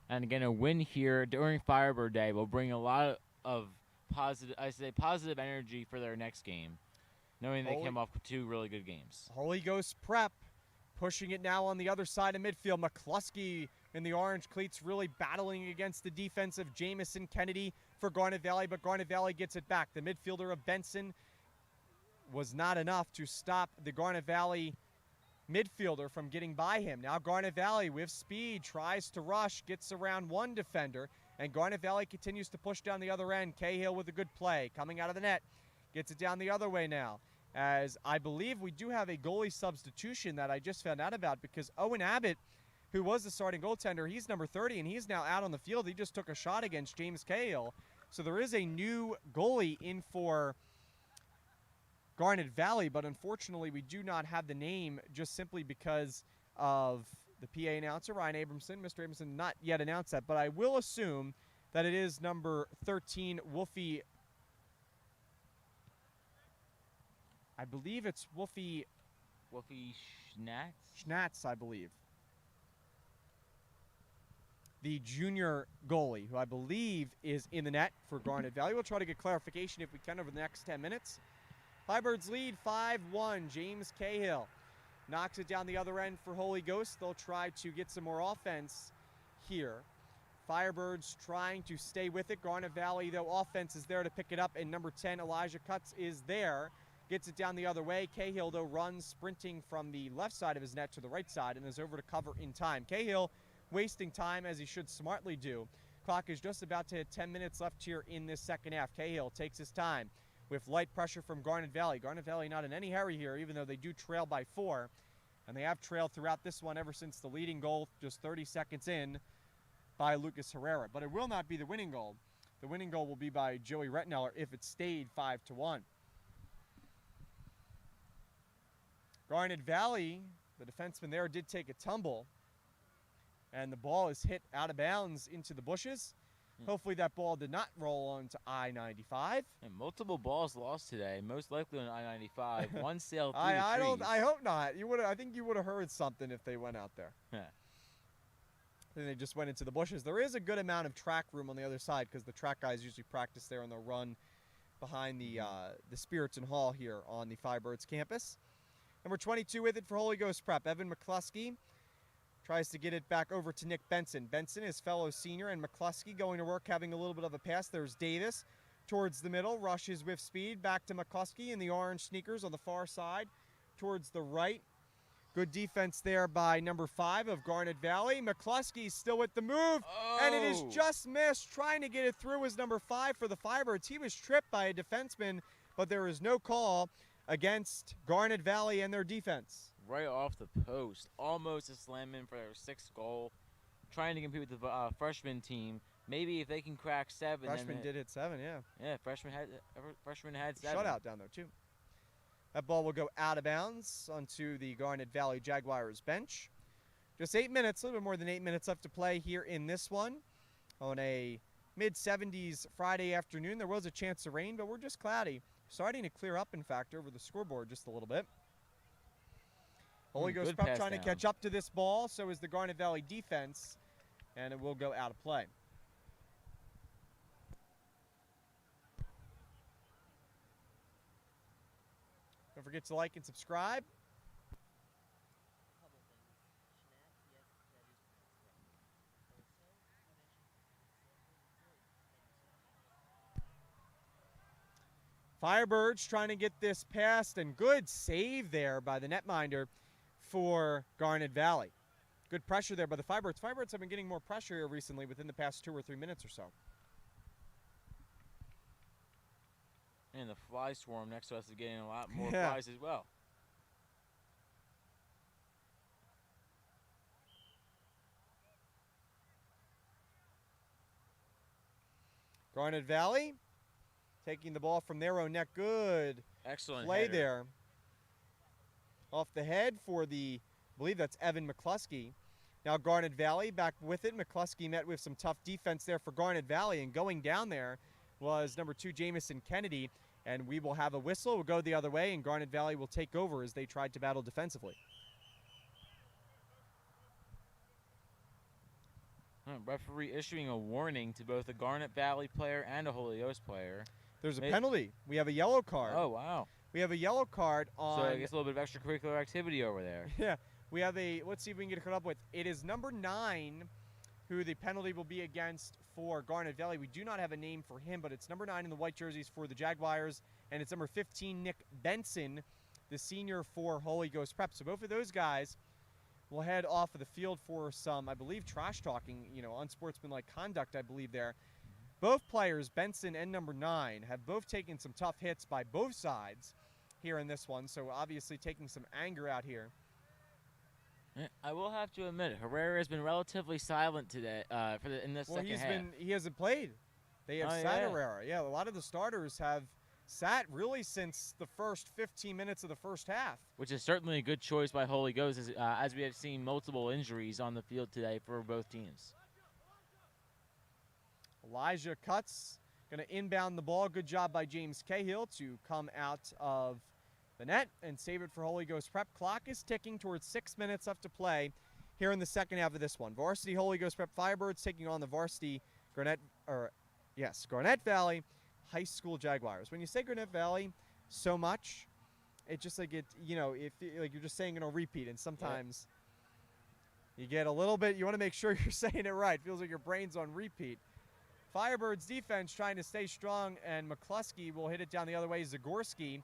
And again, a win here during Firebird Day will bring a lot of positive energy for their next game, knowing they came off with 2 really good games. Holy Ghost Prep pushing it now on the other side of midfield. McCluskey in the orange cleats really battling against the defense of Jamison Kennedy for Garnet Valley, but Garnet Valley gets it back. The midfielder of Benson was not enough to stop the Garnet Valley midfielder from getting by him. Now Garnet Valley with speed tries to rush, gets around one defender, and Garnet Valley continues to push down the other end. Cahill with a good play coming out of the net, gets it down the other way now, as I believe we do have a goalie substitution that I just found out about, because Owen Abbott, who was the starting goaltender, he's number 30 and he's now out on the field. He just took a shot against James Cahill, so there is a new goalie in for Garnet Valley, but unfortunately we do not have the name, just simply because of the PA announcer, Ryan Abramson. Mr. Abramson not yet announced that, but I will assume that it is number 13, Wolfie. I believe it's Wolfie Schnatz, I believe. The junior goalie, who I believe is in the net for Garnet Valley. We'll try to get clarification if we can over the next 10 minutes. Firebirds lead 5-1. James Cahill knocks it down the other end for Holy Ghost. They'll try to get some more offense here. Firebirds trying to stay with it. Garnet Valley, though, offense is there to pick it up, and number 10, Elijah Cutts, is there. Gets it down the other way. Cahill, though, runs sprinting from the left side of his net to the right side and is over to cover in time. Cahill wasting time, as he should smartly do. Clock is just about to hit 10 minutes left here in this second half. Cahill takes his time with light pressure from Garnet Valley. Garnet Valley not in any hurry here, even though they do trail by 4. And they have trailed throughout this one ever since the leading goal just 30 seconds in by Lucas Herrera. But it will not be the winning goal. The winning goal will be by Joey Retteneller if it stayed 5-1. Garnet Valley, the defenseman there, did take a tumble, and the ball is hit out of bounds into the bushes. Hopefully that ball did not roll onto I-95. And multiple balls lost today, most likely on I-95. One sailed through I the trees. I hope not. I think you would have heard something if they went out there. Yeah. Then they just went into the bushes. There is a good amount of track room on the other side because the track guys usually practice there and they'll run behind the Spirits and Hall here on the Firebirds campus. Number 22 with it for Holy Ghost Prep. Evan McCluskey tries to get it back over to Nick Benson. Benson, his fellow senior, and McCluskey going to work, having a little bit of a pass. There's Davis towards the middle, rushes with speed, back to McCluskey in the orange sneakers on the far side towards the right. Good defense there by number 5 of Garnet Valley. McCluskey still with the move, and it is just missed. Trying to get it through is number 5 for the Firebirds. He was tripped by a defenseman, but there is no call against Garnet Valley and their defense. Right off the post, almost a slam in for their 6th goal. Trying to compete with the freshman team. Maybe if they can crack 7. Freshman did hit 7, yeah. Yeah, freshman had 7. Shutout down there, too. That ball will go out of bounds onto the Garnet Valley Jaguars bench. Just 8 minutes, a little bit more than 8 minutes left to play here in this one. On a mid-70s Friday afternoon, there was a chance of rain, but we're just cloudy. Starting to clear up, in fact, over the scoreboard just a little bit. Holy Ghost Prep trying to catch up to this ball, so is the Garnet Valley defense, and it will go out of play. Don't forget to like and subscribe. Firebirds trying to get this past, and good save there by the netminder for Garnet Valley. Good pressure there by the Firebirds. Firebirds have been getting more pressure here recently within the past 2 or 3 minutes or so. And the fly swarm next to us is getting a lot more flies as well. Garnet Valley taking the ball from their own net. Good excellent play header there. Off the head for the, I believe that's Evan McCluskey. Now Garnet Valley back with it. McCluskey met with some tough defense there for Garnet Valley, and going down there was number 2 Jamison Kennedy. And we will have a whistle. We'll go the other way, and Garnet Valley will take over as they tried to battle defensively. Referee issuing a warning to both a Garnet Valley player and a Holy Ghost player. There's a penalty. We have a yellow card. Oh, wow. We have a yellow card on... So I guess a little bit of extracurricular activity over there. Yeah. We have a... Let's see if we can get it caught up with. It is number 9 who the penalty will be against for Garnet Valley. We do not have a name for him, but it's number 9 in the white jerseys for the Jaguars, and it's number 15, Nick Benson, the senior for Holy Ghost Prep. So both of those guys will head off of the field for some, I believe, trash talking, unsportsmanlike conduct, I believe there. Both players, Benson and number 9, have both taken some tough hits by both sides here in this one, so obviously taking some anger out here. I will have to admit, Herrera has been relatively silent today in this second half. He hasn't played. They have sat Herrera. Yeah, a lot of the starters have sat really since the first 15 minutes of the first half. Which is certainly a good choice by Holy Ghost, as we have seen multiple injuries on the field today for both teams. Elijah Cutts going to inbound the ball. Good job by James Cahill to come out of the net and save it for Holy Ghost Prep. Clock is ticking towards 6 minutes left to play here in the second half of this one. Varsity Holy Ghost Prep Firebirds taking on the varsity Garnet Valley High School Jaguars. When you say Garnet Valley so much, it's just like if you're just saying repeat, and sometimes you get a little bit, you want to make sure you're saying it right. Feels like your brain's on repeat. Firebirds defense trying to stay strong, and McCluskey will hit it down the other way. Zagorski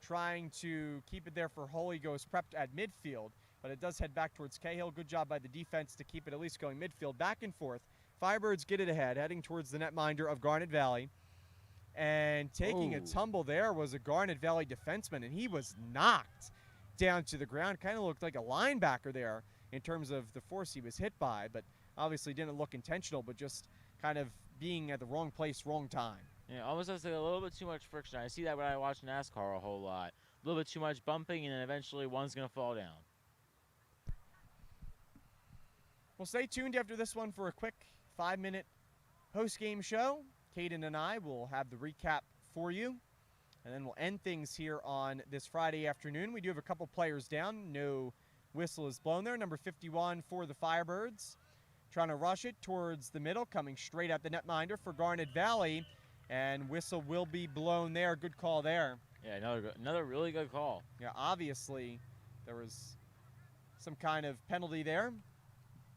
trying to keep it there for Holy Ghost Prep at midfield, but it does head back towards Cahill. Good job by the defense to keep it at least going midfield, back and forth. Firebirds get it ahead, heading towards the netminder of Garnet Valley. And taking a tumble there was a Garnet Valley defenseman, and he was knocked down to the ground. Kind of looked like a linebacker there in terms of the force he was hit by, but obviously didn't look intentional, but just kind of being at the wrong place, wrong time. Yeah, almost like a little bit too much friction. I see that when I watch NASCAR a whole lot. A little bit too much bumping, and then eventually one's going to fall down. Well, stay tuned after this one for a quick 5-minute post-game show. Caden and I will have the recap for you, and then we'll end things here on this Friday afternoon. We do have a couple players down. No whistle is blown there. Number 51 for the Firebirds trying to rush it towards the middle, coming straight at the netminder for Garnet Valley, and whistle will be blown there. Good call there. Yeah, another really good call. Yeah, obviously there was some kind of penalty there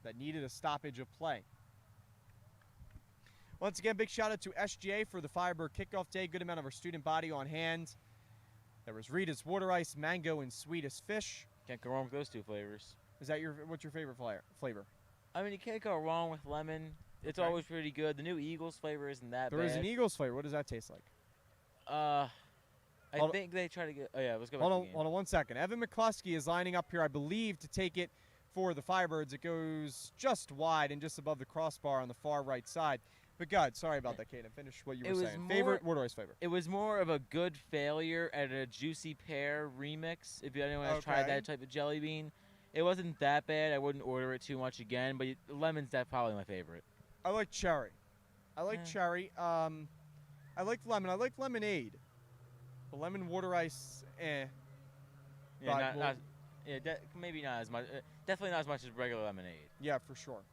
that needed a stoppage of play. Once again, big shout out to SGA for the Firebird kickoff day. Good amount of our student body on hand. There was Rita's water ice, mango, and sweetest fish. Can't go wrong with those 2 flavors. Is that what's your favorite flavor? I mean, you can't go wrong with lemon. It's Okay. always pretty good. The new Eagles flavor isn't that bad. There is an Eagles flavor. What does that taste like? I Hold- think they try to get. Oh yeah, let's go back Hold to on, the game. hold on 1 second. Evan McCluskey is lining up here, I believe, to take it for the Firebirds. It goes just wide and just above the crossbar on the far right side. But God, sorry about that, Kaden. Finish what you It were was saying. more- Favorite water ice flavor? It was more of a good failure at a Juicy Pear remix. If anyone has tried Okay. that type of jelly bean, it wasn't that bad. I wouldn't order it too much again. But lemon's probably my favorite. I like cherry. I like Yeah. cherry. I like lemon. I like lemonade. The lemon water ice, Yeah, But we'll- maybe not as much. Definitely not as much as regular lemonade. Yeah, for sure.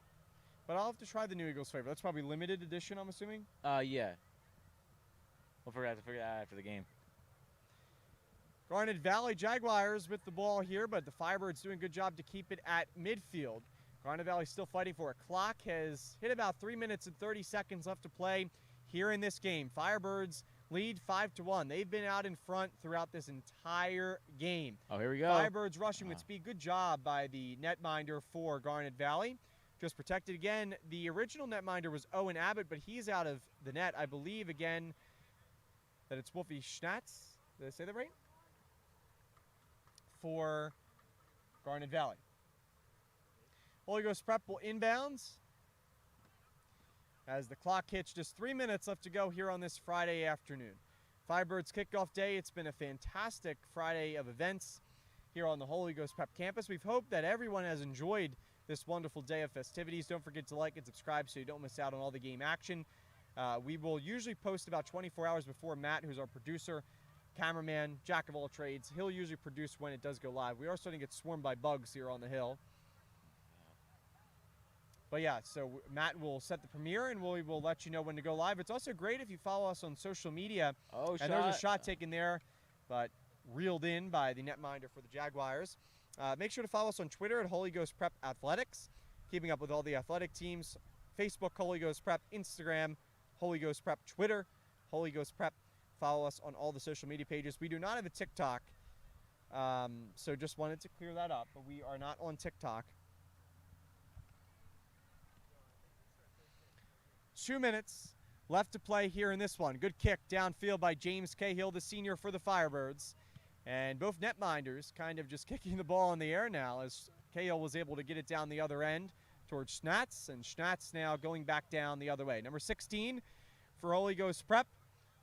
But I'll have to try the new Eagles flavor. That's probably limited edition, I'm assuming. Yeah. We'll figure that out after the game. Garnet Valley Jaguars with the ball here, but the Firebirds doing a good job to keep it at midfield. Garnet Valley still fighting for it. Clock has hit about 3 minutes and 30 seconds left to play here in this game. Firebirds lead 5-1. They've been out in front throughout this entire game. Oh, here we go. Firebirds rushing with speed. Good job by the netminder for Garnet Valley. Just protected again. The original netminder was Owen Abbott, but he's out of the net. I believe, again, that it's Wolfie Schnatz. Did I say that right? For Garnet Valley. Holy Ghost Prep will inbounds as the clock hits just 3 minutes left to go here on this Friday afternoon. Firebirds kickoff day. It's been a fantastic Friday of events here on the Holy Ghost Prep campus. We've hoped that everyone has enjoyed this wonderful day of festivities. Don't forget to like and subscribe so you don't miss out on all the game action. We will usually post about 24 hours before Matt, who's our producer, cameraman, jack of all trades. He'll usually produce when it does go live. We are starting to get swarmed by bugs here on the hill. But yeah, so Matt will set the premiere and we will let you know when to go live. It's also great if you follow us on social media. Oh, And there's a shot taken there, but reeled in by the netminder for the Jaguars. Make sure to follow us on Twitter at Holy Ghost Prep Athletics, keeping up with all the athletic teams. Facebook, Holy Ghost Prep, Instagram, Holy Ghost Prep, Twitter, Holy Ghost Prep. Follow us on all the social media pages. We do not have a TikTok, so just wanted to clear that up, but we are not on TikTok. 2 minutes left to play here in this one. Good kick downfield by James Cahill, the senior for the Firebirds. And both netminders kind of just kicking the ball in the air now as Cahill was able to get it down the other end towards Schnatz. And Schnatz now going back down the other way. Number 16 for Holy Ghost Prep,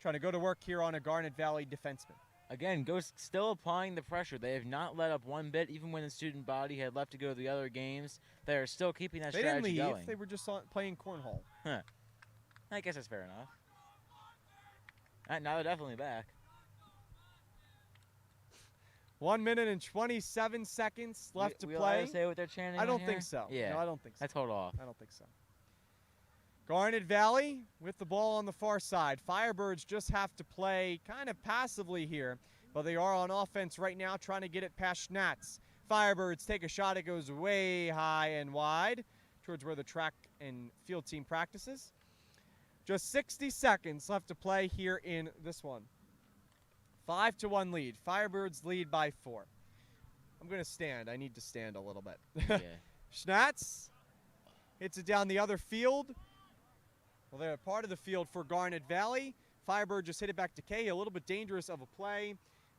trying to go to work here on a Garnet Valley defenseman. Again, Ghost still applying the pressure. They have not let up one bit, even when the student body had left to go to the other games. They are still keeping that They didn't strategy leave. going. They were just playing cornhole. I guess that's fair enough. Now they're definitely back. 1 minute and 27 seconds left to we allowed play. to say what they're chanting I on don't here? think so. Yeah. No, I don't think so. That's hold off. I don't think so. Garnet Valley with the ball on the far side. Firebirds just have to play kind of passively here, but they are on offense right now trying to get it past Schnatz. Firebirds take a shot. It goes way high and wide towards where the track and field team practices. Just 60 seconds left to play here in this one. 5-1 lead. Firebirds lead by 4. I'm going to stand. I need to stand a little bit. Yeah. Schnatz hits it down the other field. Well, they're part of the field for Garnet Valley. Firebird just hit it back to Kay. A little bit dangerous of a play,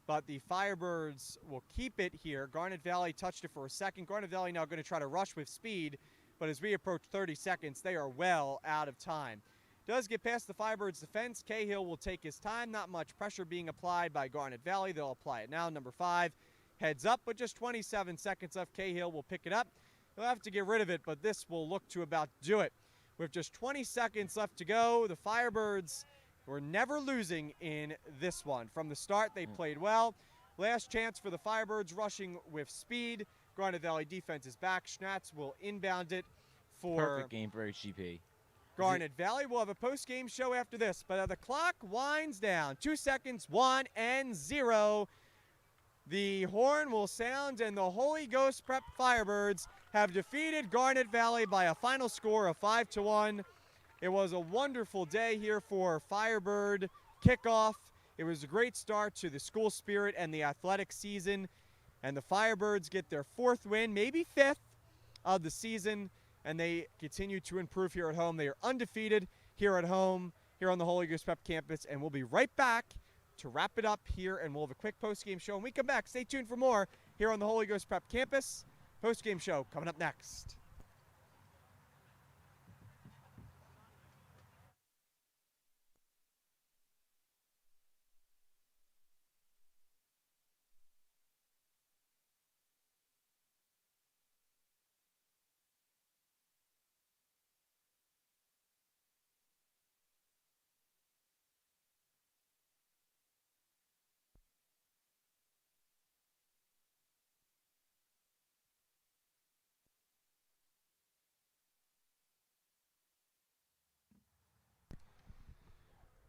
but the Firebirds will keep it here. Garnet Valley touched it for a second. Garnet Valley now going to try to rush with speed, but as we approach 30 seconds, they are well out of time. Does get past the Firebirds defense. Cahill will take his time. Not much pressure being applied by Garnet Valley. They'll apply it now. Number 5 heads up, but just 27 seconds left. Cahill will pick it up. He'll have to get rid of it, but this will look to about do it. With just 20 seconds left to go, the Firebirds were never losing in this one. From the start, they played well. Last chance for the Firebirds rushing with speed. Garnet Valley defense is back. Schnatz will inbound it for Perfect game for HGP. Garnet Valley. We'll have a post-game show after this, but the clock winds down. 2 seconds, 1-0. The horn will sound, and the Holy Ghost Prep Firebirds have defeated Garnet Valley by a final score of 5-1. It was a wonderful day here for Firebird Kickoff. It was a great start to the school spirit and the athletic season, and the Firebirds get their 4th win, maybe 5th of the season, and they continue to improve here at home. They are undefeated here at home, here on the Holy Ghost Prep campus, and we'll be right back to wrap it up here, and we'll have a quick post-game show. When we come back, stay tuned for more here on the Holy Ghost Prep campus. Post-game show coming up next.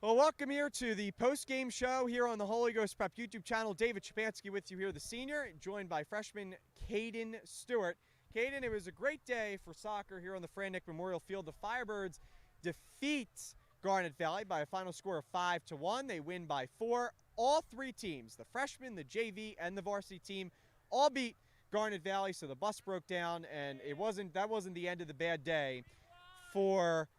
Well, welcome here to the post-game show here on the Holy Ghost Prep YouTube channel. David Shapansky with you here, the senior, joined by freshman Caden Stewart. Caden, it was a great day for soccer here on the Frannick Memorial Field. The Firebirds defeat Garnet Valley by a final score of 5-1. They win by 4. All 3 teams, the freshmen, the JV, and the varsity team, all beat Garnet Valley, so the bus broke down, and that wasn't the end of the bad day for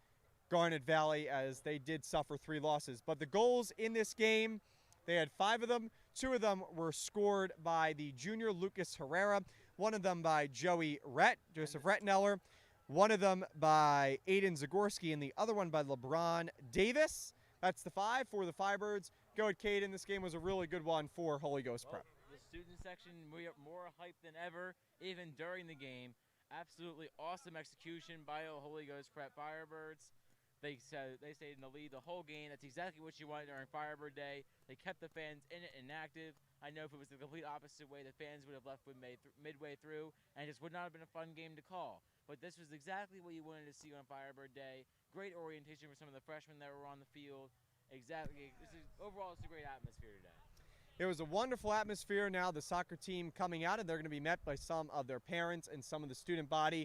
Garnet Valley, as they did suffer 3 losses. But the goals in this game, they had 5 of them. 2 of them were scored by the junior Lucas Herrera, 1 of them by Joseph Retteneller, 1 of them by Aiden Zagorski, and the other one by LeBron Davis. That's the 5 for the Firebirds. Go ahead, Caden. This game was a really good one for Holy Ghost Prep. The student section, we are more hyped than ever, even during the game. Absolutely awesome execution by the Holy Ghost Prep Firebirds. They stayed in the lead the whole game. That's exactly what you wanted during Firebird Day. They kept the fans in it and active. I know if it was the complete opposite way, the fans would have left midway through, and it just would not have been a fun game to call. But this was exactly what you wanted to see on Firebird Day. Great orientation for some of the freshmen that were on the field. Exactly. Overall, it's a great atmosphere today. It was a wonderful atmosphere. Now the soccer team coming out, and they're going to be met by some of their parents and some of the student body.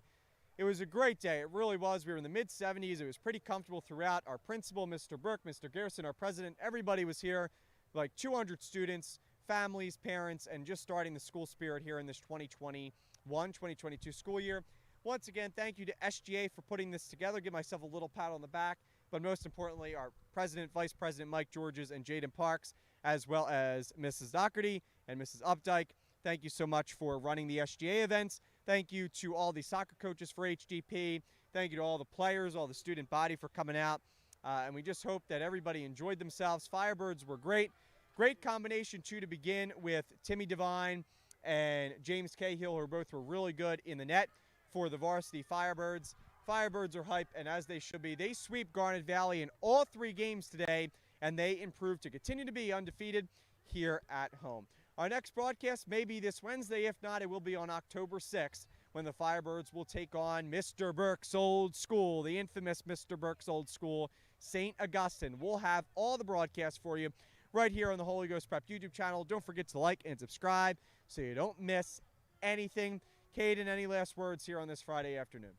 It was a great day. It really was. We were in the mid-70s. It was pretty comfortable throughout. Our principal, Mr. Burke, Mr. Garrison, our president, everybody was here. Like 200 students, families, parents, and just starting the school spirit here in this 2021-2022 school year. Once again, thank you to SGA for putting this together. Give myself a little pat on the back. But most importantly, our president, vice president, Mike Georges, and Jaden Parks, as well as Mrs. Doherty and Mrs. Updike. Thank you so much for running the SGA events. Thank you to all the soccer coaches for HGP. Thank you to all the players, all the student body for coming out. And we just hope that everybody enjoyed themselves. Firebirds were great. Great combination, too, to begin with Timmy Devine and James Cahill, who both were really good in the net for the varsity Firebirds. Firebirds are hyped, and as they should be. They sweep Garnet Valley in all 3 games today, and they improve to continue to be undefeated here at home. Our next broadcast may be this Wednesday. If not, it will be on October 6th when the Firebirds will take on Mr. Burke's old school, the infamous Mr. Burke's old school, St. Augustine. We'll have all the broadcasts for you right here on the Holy Ghost Prep YouTube channel. Don't forget to like and subscribe so you don't miss anything. Caden, any last words here on this Friday afternoon?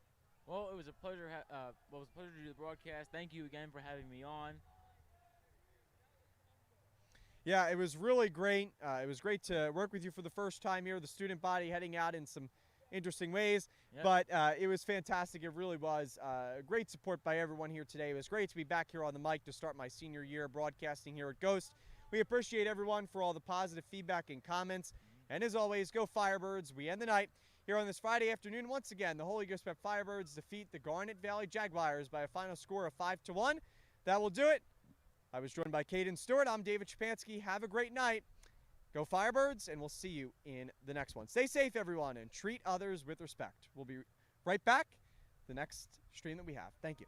Well, it was a pleasure. It was a pleasure to do the broadcast. Thank you again for having me on. Yeah, it was really great. It was great to work with you for the first time here, the student body heading out in some interesting ways. Yep. But it was fantastic. It really was. Great support by everyone here today. It was great to be back here on the mic to start my senior year broadcasting here at Ghost. We appreciate everyone for all the positive feedback and comments. And as always, go Firebirds. We end the night here on this Friday afternoon. Once again, the Holy Ghost Prep Firebirds defeat the Garnet Valley Jaguars by a final score of 5-1. That will do it. I was joined by Caden Stewart. I'm David Shapansky. Have a great night. Go Firebirds, and we'll see you in the next one. Stay safe, everyone, and treat others with respect. We'll be right back the next stream that we have. Thank you.